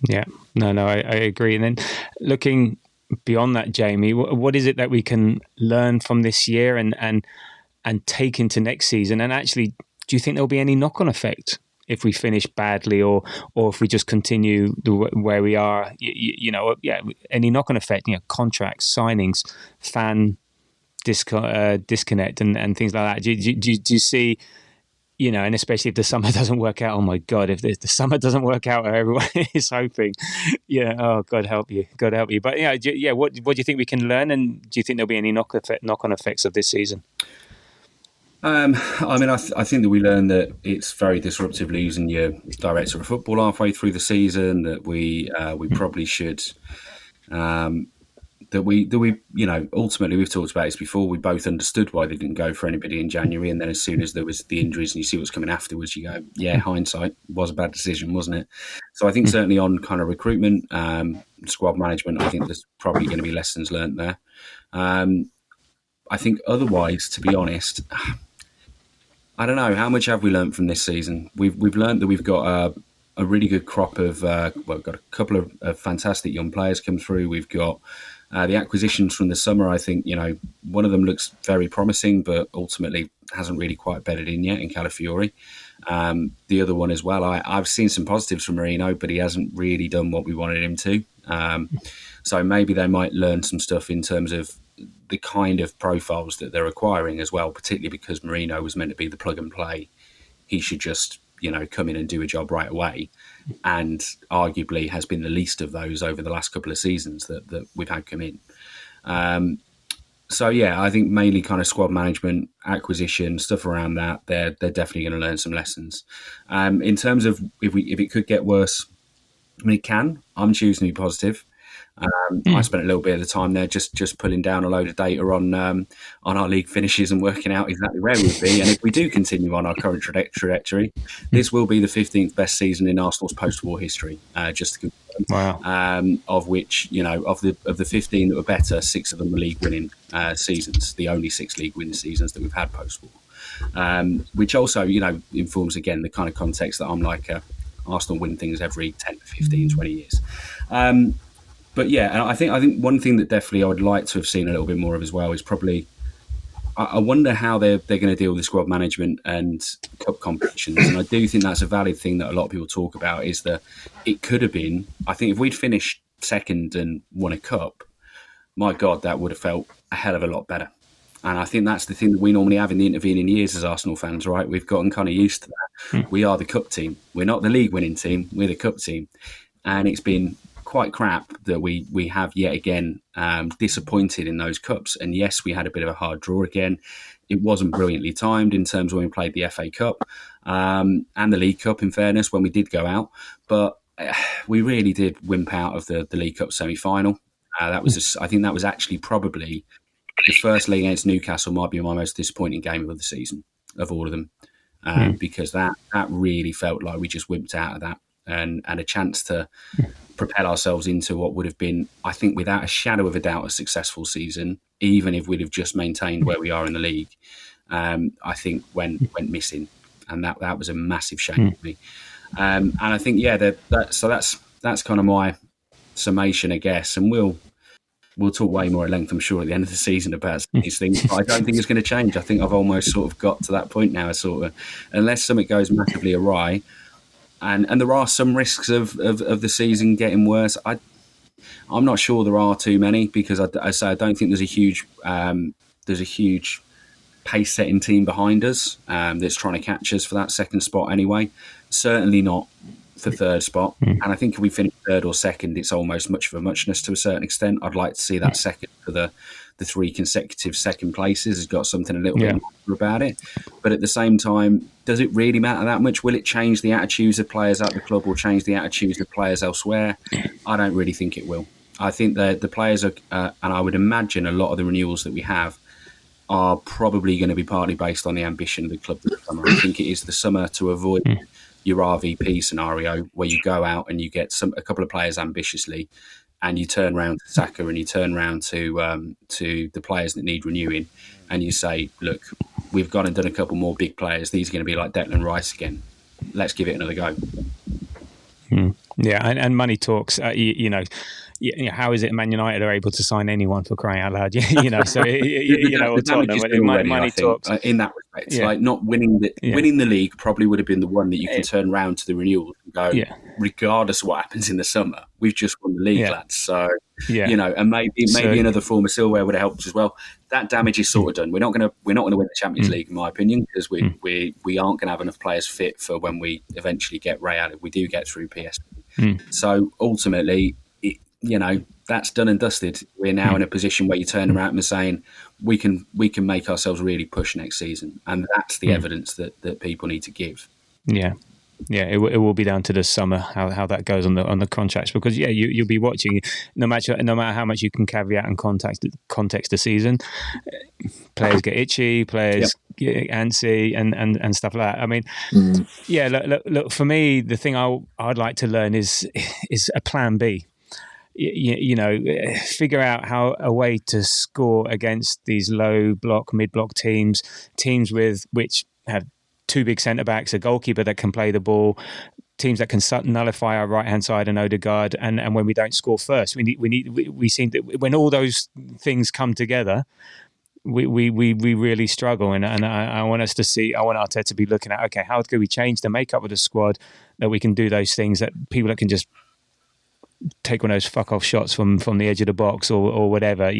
A: Yeah, no, I agree. And then looking beyond that, Jamie, what is it that we can learn from this year and take into next season? And actually, do you think there'll be any knock-on effect if we finish badly or if we just continue where we are? Any knock-on effect? Contracts, signings, fan disconnect, and things like that. Do you see? And especially if the summer doesn't work out, oh my God, if the summer doesn't work out, everyone is hoping, oh, God help you. But what do you think we can learn? And do you think there'll be any knock-on effects of this season?
B: I mean, I think that we learned that it's very disruptive losing your director of football halfway through the season, that we probably should... That we ultimately, we've talked about this before, we both understood why they didn't go for anybody in January, and then as soon as there was the injuries and you see what's coming afterwards, you go, hindsight was a bad decision, wasn't it? So I think certainly on kind of recruitment, squad management, I think there's probably going to be lessons learnt there. I think otherwise, to be honest, I don't know, how much have we learnt from this season? We've learnt that we've got a really good crop of, we've got a couple of fantastic young players come through. We've got the acquisitions from the summer. I think, one of them looks very promising, but ultimately hasn't really quite bedded in yet in Calafiori. The other one as well, I've seen some positives from Marino, but he hasn't really done what we wanted him to. So maybe they might learn some stuff in terms of the kind of profiles that they're acquiring as well, particularly because Marino was meant to be the plug and play. He should just, come in and do a job right away, and arguably has been the least of those over the last couple of seasons that we've had come in. I think mainly kind of squad management, acquisition, stuff around that. They're definitely going to learn some lessons. In terms of if it could get worse, I mean, it can. I'm choosing to be positive. I spent a little bit of the time there just pulling down a load of data on our league finishes and working out exactly where we'd be. And if we do continue on our current trajectory, this will be the 15th best season in Arsenal's post-war history. Just to confirm,
A: Wow.
B: of which, of the 15 that were better, 6 of them were league-winning seasons. The only 6 league-winning seasons that we've had post-war, which also, informs again the kind of context that I'm like Arsenal win things every 10 to 15, 20 years. But yeah, and I think one thing that definitely I would like to have seen a little bit more of as well is probably, I wonder how they're going to deal with squad management and cup competitions. And I do think that's a valid thing that a lot of people talk about, is that it could have been, I think if we'd finished second and won a cup, my God, that would have felt a hell of a lot better. And I think that's the thing that we normally have in the intervening years as Arsenal fans, right? We've gotten kind of used to that. We are the cup team. We're not the league winning team. We're the cup team. And it's been quite crap that we have yet again disappointed in those cups. And yes, we had a bit of a hard draw again. It wasn't brilliantly timed in terms of when we played the FA Cup and the League Cup, in fairness, when we did go out. But we really did wimp out of the League Cup semi-final. I think that was actually probably the first leg against Newcastle might be my most disappointing game of the season, of all of them, because that really felt like we just wimped out of that. And a chance to propel ourselves into what would have been, I think, without a shadow of a doubt, a successful season, even if we'd have just maintained where we are in the league, I think went missing. And that was a massive shame for me. And I think, that's kind of my summation, I guess. And we'll talk way more at length, I'm sure, at the end of the season about these things. But I don't think it's going to change. I think I've almost sort of got to that point now, sort of, unless something goes massively awry. And there are some risks of the season getting worse. I'm not sure there are too many, because I don't think there's a huge pace setting team behind us that's trying to catch us for that second spot anyway. Certainly not for third spot. And I think if we finish third or second, it's almost much of a muchness to a certain extent. I'd like to see that second for the 3 consecutive second places has got something a little bit more about it. But at the same time, does it really matter that much? Will it change the attitudes of players at the club or change the attitudes of players elsewhere? I don't really think it will. I think that the players are, and I would imagine a lot of the renewals that we have are probably going to be partly based on the ambition of the club this summer. I think it is the summer to avoid your RVP scenario, where you go out and you get a couple of players ambitiously, and you turn around to Saka and you turn around to the players that need renewing, and you say, look, we've gone and done a couple more big players. These are going to be like Declan Rice again. Let's give it another go.
A: Yeah, and money talks. How is it Man United are able to sign anyone, for crying out loud? So or Tottenham, money talks
B: in that respect. Like not winning the league probably would have been the one that you can turn around to the renewal and go, regardless of what happens in the summer, we've just won the league, lads. So and maybe another form of silverware would have helped as well. That damage is sort of done. We're not going to win the Champions League, in my opinion, because we aren't going to have enough players fit for when we eventually get Real, if we do get through PSV. So ultimately, that's done and dusted. We're now in a position where you turn around and saying we can make ourselves really push next season, and that's the evidence that people need to give. It
A: will be down to the summer how that goes on the contracts, because you'll be watching, no matter how much you can caveat and context the season, players get itchy, players get antsy and stuff like that. I mean, look, for me, the thing I'd like to learn is a plan B. Figure out a way to score against these low block, mid block teams which have 2 big centre backs, a goalkeeper that can play the ball, teams that can nullify our right hand side and Odegaard, and when we don't score first, we seem that when all those things come together, we really struggle, and I want Arteta to be looking at, okay, how can we change the makeup of the squad that we can do those things, that people that can just take one of those fuck off shots from the edge of the box or whatever,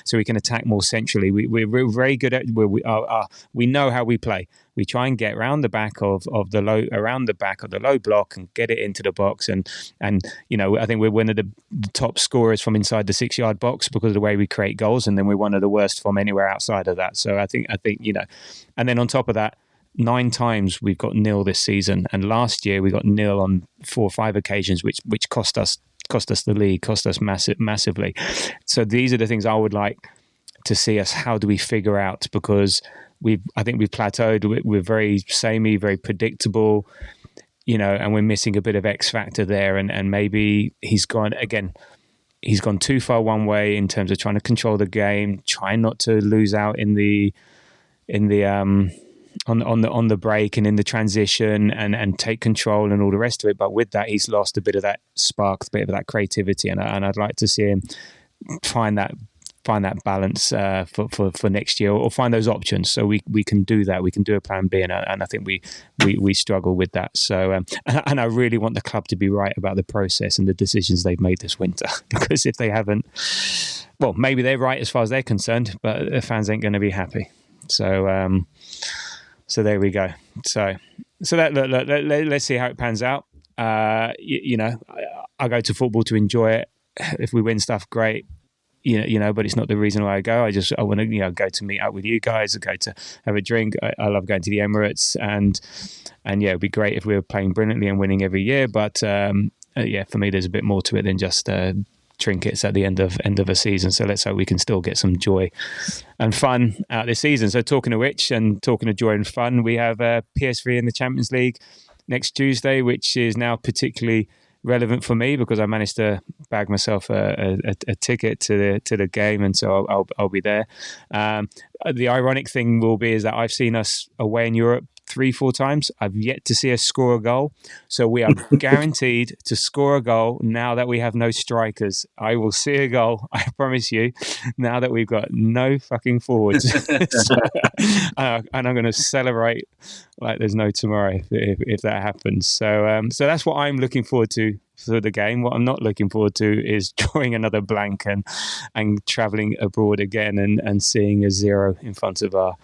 A: so we can attack more centrally. We're very good at we know how we play. We try and get around the back of the low block and get it into the box, and I think we're one of the top scorers from inside the 6-yard box because of the way we create goals, and then we're one of the worst from anywhere outside of that. So I think and then on top of that, 9 times we've got nil this season, and last year we got nil on 4 or 5 occasions, which cost us cost us the league, cost us massively. So these are the things I would like to see us. How do we figure out? Because I think we've plateaued. We're very samey, very predictable, and we're missing a bit of X factor there. And maybe he's gone too far one way in terms of trying to control the game, trying not to lose out on the break and in the transition and take control and all the rest of it. But with that, he's lost a bit of that spark, a bit of that creativity, and I'd like to see him find that balance for next year, or find those options so we can do that. We can do a plan B, and I think we struggle with that. So and I really want the club to be right about the process and the decisions they've made this winter, because if they haven't, well, maybe they're right as far as they're concerned, but the fans ain't going to be happy. So so there we go. So let's see how it pans out. I go to football to enjoy it. If we win stuff, great. But it's not the reason why I go. I want to, go to meet up with you guys, go to have a drink. I love going to the Emirates, and it'd be great if we were playing brilliantly and winning every year. But for me, there's a bit more to it than just trinkets at the end of a season. So let's hope we can still get some joy and fun out this season. So talking of which, and talking of joy and fun, we have PSV in the Champions League next Tuesday, which is now particularly relevant for me because I managed to bag myself a ticket to the game, and so I'll be there. The ironic thing will be is that I've seen us away in Europe 3-4 times. I've yet to see us score a goal, so we are guaranteed to score a goal now that we have no strikers. I will see a goal, I promise you, now that we've got no fucking forwards. And I'm going to celebrate like there's no tomorrow if that happens. So that's what I'm looking forward to for the game. What I'm not looking forward to is drawing another blank and travelling abroad again and seeing a 0 in front of our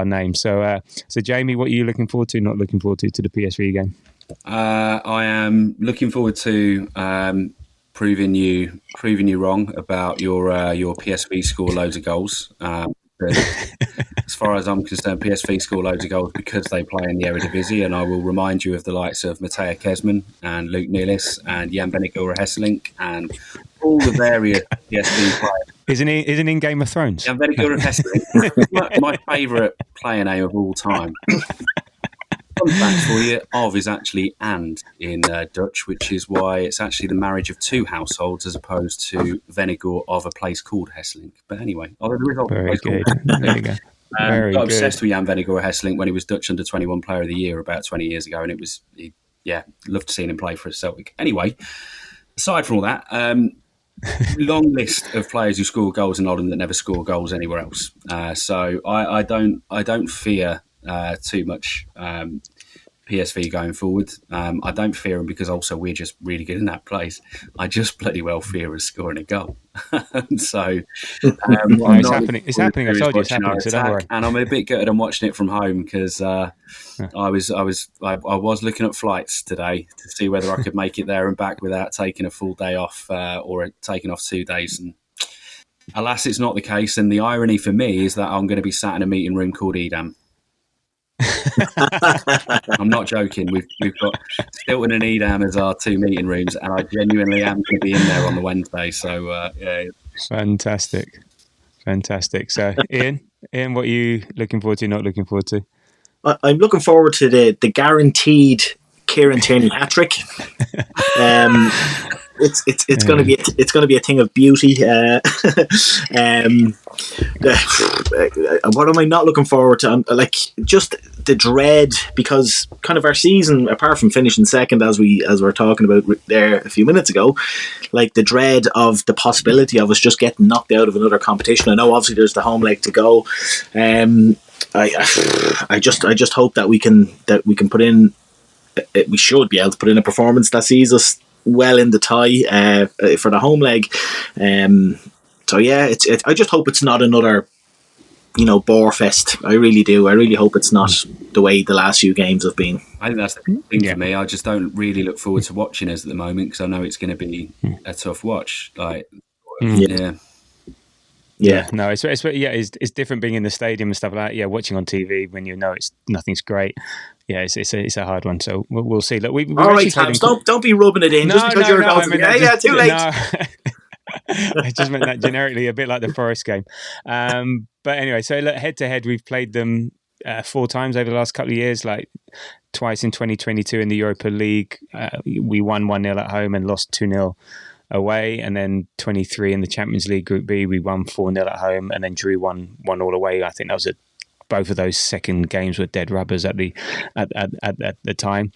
A: name. So Jamie, what are you looking forward to? Not looking forward to the PSV game?
B: I am looking forward to proving you wrong about your PSV score loads of goals. As far as I'm concerned, PSV score loads of goals because they play in the Eredivisie, and I will remind you of the likes of Mattea Kesman and Luke Nielis and Jan Benigura Hesselink and all the various PSV players.
A: Isn't he in Game of Thrones?
B: Jan Benigura Hesselink, my favourite player name of all time. Fun fact for you, of is actually and in Dutch, which is why it's actually the marriage of two households as opposed to Vennegoor of a place called Hesselink. But anyway, there is a
A: very
B: place
A: good.
B: called
A: There you go. Very
B: got
A: good.
B: obsessed with Jan Vennegoor Hesselink when he was Dutch under-21 Player of the Year about 20 years ago, and loved seeing him play for Celtic. Anyway, aside from all that, long list of players who score goals in Holland that never score goals anywhere else. So I don't fear too much PSV going forward. I don't fear them because also we're just really good in that place. I just bloody well fear us scoring a goal. So
A: it's happening. It's happening. I told you it's happening. So don't worry.
B: And I'm a bit gutted. I'm watching it from home because I was looking at flights today to see whether I could make it there and back without taking a full day off or taking off 2 days. And alas, it's not the case. And the irony for me is that I'm going to be sat in a meeting room called Edam. I'm not joking. We've got Stilton and Edam as our 2 meeting rooms, and I genuinely am going to be in there on the Wednesday. So
A: Fantastic. So Ian, what are you looking forward to? Not looking forward to?
C: I'm looking forward to the guaranteed Kieran Tierney hat trick. It's going to be a thing of beauty. What am I not looking forward to? Just the dread, because kind of our season, apart from finishing second as we were talking about there a few minutes ago, like the dread of the possibility of us just getting knocked out of another competition. I know obviously there's the home leg to go. I just hope that we can put in. We should be able to put in a performance that sees us well in the tie for the home leg. So yeah, I just hope it's not another, bore fest. I really do. I really hope it's not the way the last few games have been.
B: I think that's the thing for me. I just don't really look forward to watching us at the moment because I know it's going to be a tough watch.
A: Yeah. No, it's different being in the stadium and stuff like that. Yeah, watching on TV when nothing's great. it's a hard one. So we'll see. Look, we've
C: All right,
A: actually played
C: Tabs, don't be rubbing it in just because you're
A: I
C: going
A: mean,
C: too late.
A: No. I just meant that generically, a bit like the Forest game. But anyway, so look, head to head, we've played them 4 times over the last couple of years, like twice in 2022 in the Europa League. We won 1-0 at home and lost 2-0 away. And then 23 in the Champions League Group B, we won 4-0 at home and then drew 1-1 away. I think that was both of those second games were dead rubbers at the time.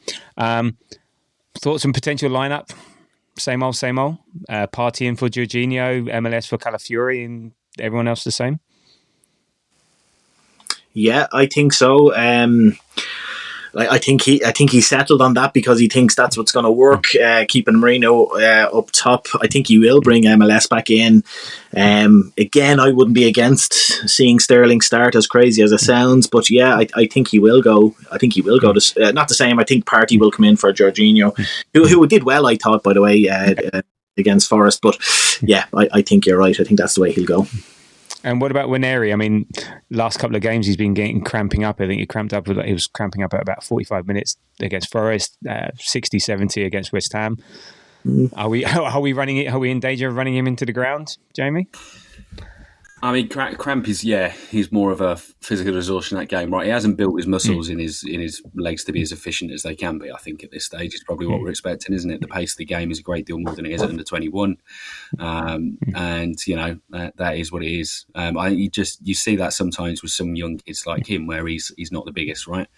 A: Thoughts and potential lineup? Same old. Partying for Jorginho, MLS for Calafiori, and everyone else the same?
C: Yeah, I think so. I think he settled on that because he thinks that's what's going to work. Keeping Marino up top, I think he will bring MLS back in. Again, I wouldn't be against seeing Sterling start, as crazy as it sounds, but yeah, I think he will go. I think he will go to not the same. I think Partey will come in for Jorginho, who did well, I thought, by the way, against Forest. But yeah, I think you're right. I think that's the way he'll go.
A: And what about Nwaneri? I mean, last couple of games he's been getting cramping up. I think he was cramping up at about 45 minutes against Forest, 60, 70 against West Ham. Are we running it? Are we in danger of running him into the ground, Jamie?
B: I mean, cramp is, he's more of a physical resource in that game, right? He hasn't built his muscles in his legs to be as efficient as they can be, I think, at this stage. It's probably what we're expecting, isn't it? The pace of the game is a great deal more than it is at under 21. And, that is what it is. You see that sometimes with some young kids like him where he's not the biggest, right?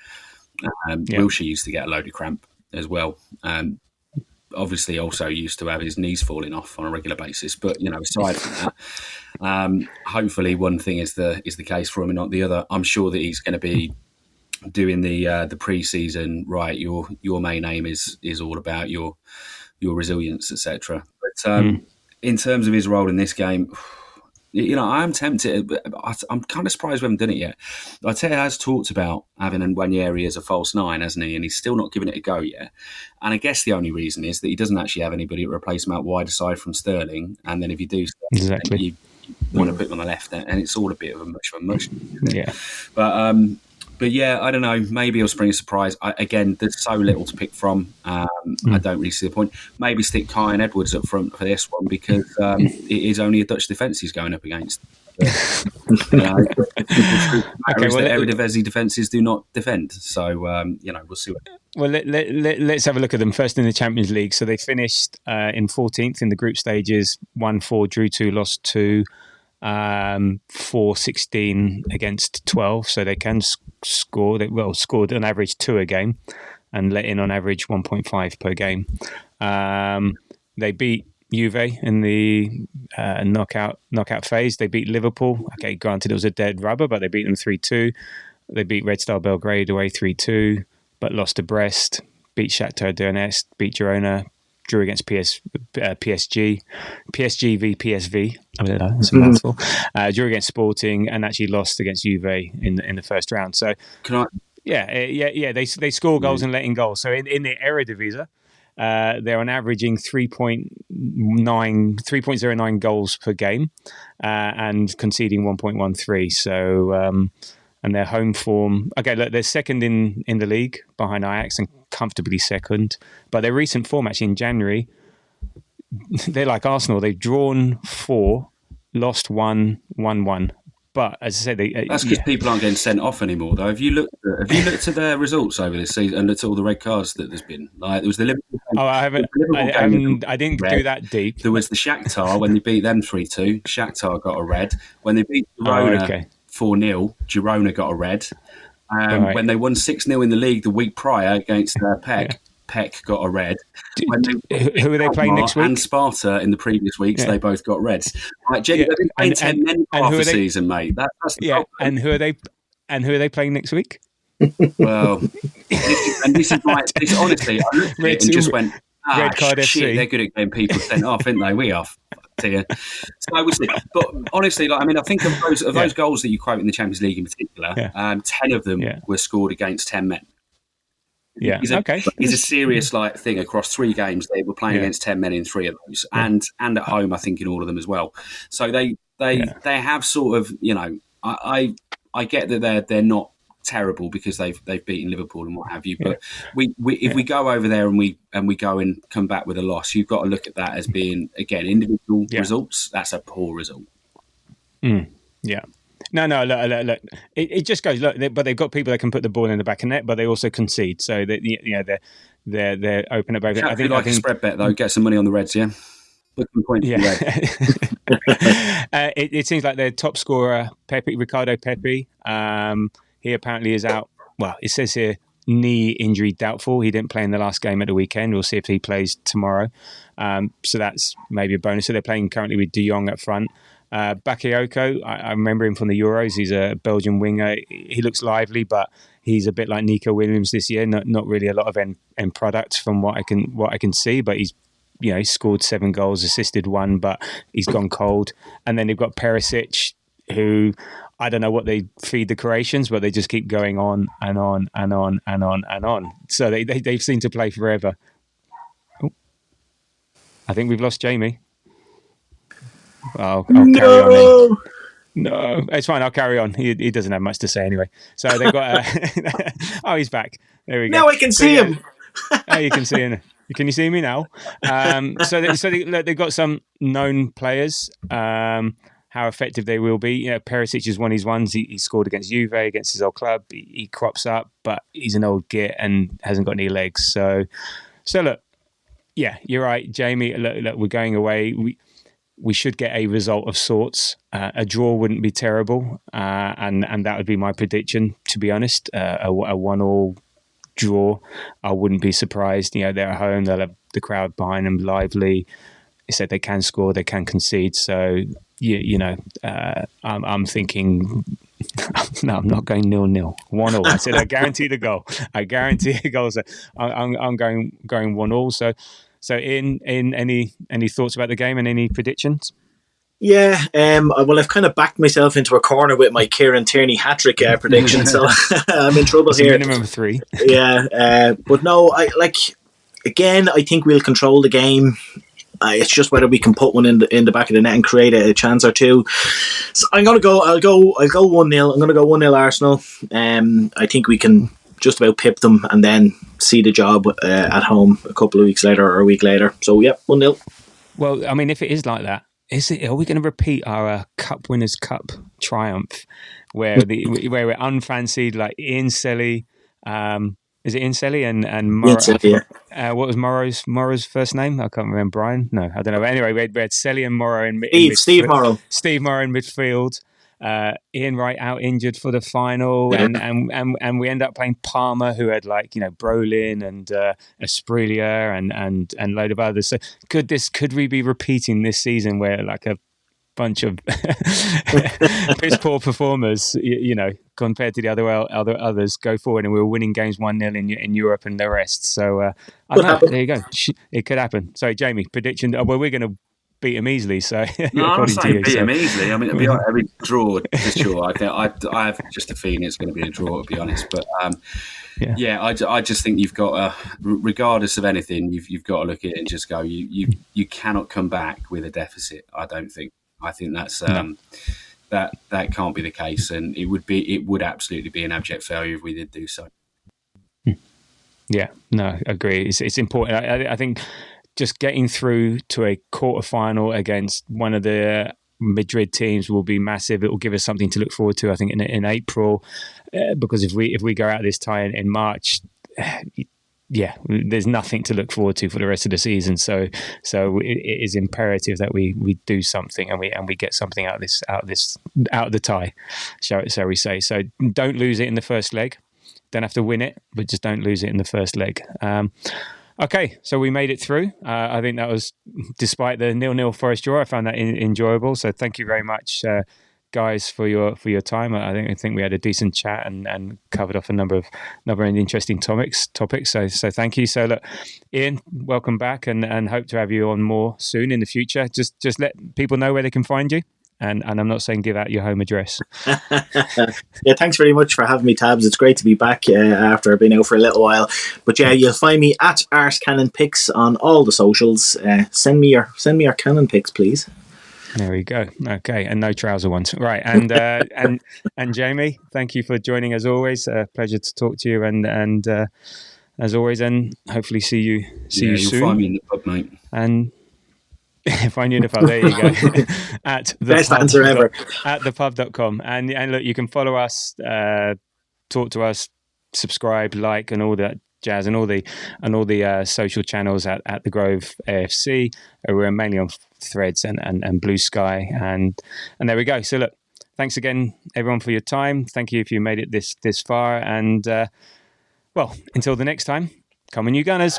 B: Wilshere used to get a load of cramp as well. Obviously also used to have his knees falling off on a regular basis. But, aside from that, hopefully one thing is the case for him and not the other. I'm sure that he's going to be doing the pre-season, right? Your main aim is all about your resilience, etc. But in terms of his role in this game, I'm tempted. I'm kind of surprised we haven't done it yet. Arteta has talked about having Nwaneri as a false 9, hasn't he? And he's still not given it a go yet. And I guess the only reason is that he doesn't actually have anybody to replace him out wide aside from Sterling. And then if you do,
A: exactly,
B: you want to put him on the left, and it's all a bit of a much.
A: Yeah.
B: But yeah, I don't know. Maybe it'll spring a surprise. Again, there's so little to pick from. I don't really see the point. Maybe stick Kai and Edwards up front for this one because it is only a Dutch defence he's going up against. Eredivisie defences do not defend. So, we'll see.
A: Well, let's have a look at them first in the Champions League. So they finished in 14th in the group stages, 1-4, drew 2, lost 2. 4-16 against 12, so they can score. They scored on average 2 a game and let in on average 1.5 per game. They beat Juve in the knockout phase. They beat Liverpool. Okay, granted it was a dead rubber, but they beat them 3-2. They beat Red Star Belgrade away 3-2, but lost to Brest. Beat Shakhtar Donetsk. Beat Girona. Drew against PSG v PSV. I don't know, it's a mouthful. Drew against Sporting and actually lost against Juve in the first round. So, they score goals and let in goals. So in the Eredivisie, they're on averaging 3.09 goals per game and conceding 1.13. So. And their home form, okay, look, they're second in the league behind Ajax and comfortably second. But their recent form, actually, in January, they're like Arsenal. They've drawn 4, lost 1, won 1. But as I say,
B: that's because people aren't getting sent off anymore, though. Have you looked at their results over this season and looked at all the red cards that there's been? Like there was the Liverpool.
A: I didn't do that deep.
B: There was the Shakhtar when they beat them 3-2. Shakhtar got a red. When they beat Girona 4-0, Girona got a red. When they won 6-0 in the league the week prior against Peck, Peck got a red.
A: Who are they playing next week?
B: And Sparta in the previous weeks, they both got reds. Like, they've been playing 10 men half the season, mate. That's the problem.
A: And who are they playing next week?
B: Well, this is honestly, I looked at it and just went,
A: Red card
B: shit,
A: FC.
B: They're good at getting people sent off, aren't they? We are. So I would say, but honestly, I think of those goals that you quote in the Champions League in particular, 10 of them were scored against 10 men.
A: Yeah,
B: It's a serious thing across 3 games. They were playing against 10 men in 3 of those, and at home, I think, in all of them as well. So they have sort of, I get that they're not terrible because they've beaten Liverpool and what have you. But if we go over there and we go and come back with a loss, you've got to look at that as being, again, individual results. That's a poor result.
A: Yeah. No. Look. It just goes. Look, but they've got people that can put the ball in the back of net, but they also concede. So that they're open at both.
B: I think a spread bet though. Get some money on the Reds. Yeah.
A: It seems like their top scorer, Ricardo Pepe, he apparently is out. Well, it says here knee injury doubtful. He didn't play in the last game at the weekend. We'll see if he plays tomorrow. So that's maybe a bonus. So they're playing currently with De Jong up front. Bakayoko, I remember him from the Euros. He's a Belgian winger. He looks lively, but he's a bit like Nico Williams this year. Not really a lot of end product from what I can see, but he's he scored 7 goals, assisted 1, but he's gone cold. And then they've got Perisic, who I don't know what they feed the Croatians, but they just keep going on and on and on and on and on. So they seem to play forever. Oh, I think we've lost Jamie. I'll carry on then. No, it's fine. I'll carry on. He doesn't have much to say anyway. So they've got... oh, he's back. There we go.
C: Now I can see him.
A: Oh, you can see him. Can you see me now? They've got some known players. How effective they will be. Perisic is one of his ones. He scored against Juve, against his old club. He crops up, but he's an old git and hasn't got any legs. So look, yeah, you're right, Jamie. Look, we're going away. We should get a result of sorts. A draw wouldn't be terrible, and that would be my prediction. To be honest, a 1-1 draw, I wouldn't be surprised. They're at home. They'll have the crowd behind them, lively. They said they can score, they can concede. So I'm thinking. No, I'm not going 0-0. 1-0. I said I guarantee the goal. I guarantee a goal. So I'm going 1-0. So, in any thoughts about the game and any predictions?
C: Yeah, well, I've kind of backed myself into a corner with my Kieran Tierney hat-trick prediction, so I'm in trouble here.
A: Minimum of 3.
C: Yeah, but no, I think we'll control the game. It's just whether we can put one in the back of the net and create a chance or two. So I'll go 1-0. I'm going to go 1-0 Arsenal. I think we can just about pip them and then see the job at home a couple of weeks later or a week later. So, yeah, 1-0.
A: Well, I mean, if it is like that, are we going to repeat our Cup Winners' Cup triumph where where we're unfancied, like Ian Selly, is it Ian Selly and Morrow? Yeah. What was Morrow's first name? I can't remember. Brian? No, I don't know. But anyway, we had Selly and Morrow in midfield.
C: Steve Morrow.
A: Steve Morrow in midfield. Ian Wright out injured for the final, and we end up playing Palmer, who had Brolin and Asprilla and a load of others. So could we be repeating this season where like a bunch of piss poor performers, compared to the others, go forward and we were winning games 1-0 in Europe and the rest. So I don't know. There you go. It could happen. So Jamie, prediction. Well, we're going to beat them easily. So
B: no, I'm not saying beat them easily. I mean, it'll be a draw for sure. I have just a feeling it's going to be a draw, to be honest. But I just think you've got, regardless of anything, you've got to look at it and just go. You cannot come back with a deficit. I don't think. I think that's that can't be the case, and it would absolutely be an abject failure if we did do so.
A: Yeah, no, agree. It's important. I think just getting through to a quarterfinal against one of the Madrid teams will be massive. It will give us something to look forward to, I think, in April, because if we go out this tie in March, there's nothing to look forward to for the rest of the season. So it is imperative that we do something and we get something out of the tie, shall we say? So don't lose it in the first leg. Don't have to win it, but just don't lose it in the first leg. Okay, so we made it through. I think that was, despite the 0-0 Forest draw, I found that enjoyable. So thank you very much, guys, for your time. I think we had a decent chat and covered off a number of interesting topics. So thank you. So look, Ian, welcome back, and hope to have you on more soon in the future. Just let people know where they can find you. And I'm not saying give out your home address.
C: Yeah, thanks very much for having me, Tabs. It's great to be back after I've been out for a little while. But yeah, you'll find me at Art Cannon Picks on all the socials. Send me your Cannon picks, please.
A: There we go. Okay, and no trouser ones, right? And Jamie, thank you for joining as always. Pleasure to talk to you, and as always, and hopefully see you
B: You'll
A: soon.
B: find me in the pub, mate.
A: And find you in the pub. There you go. At the
C: Best
A: pub.
C: answer ever.
A: At thepub.com. And look, you can follow us, talk to us, subscribe, like, and all that jazz, and all the social channels at the Grove AFC. We're mainly on Threads and Blue Sky, and there we go. So look, thanks again, everyone, for your time. Thank you if you made it this far, and well, until the next time, come on, you Gunners.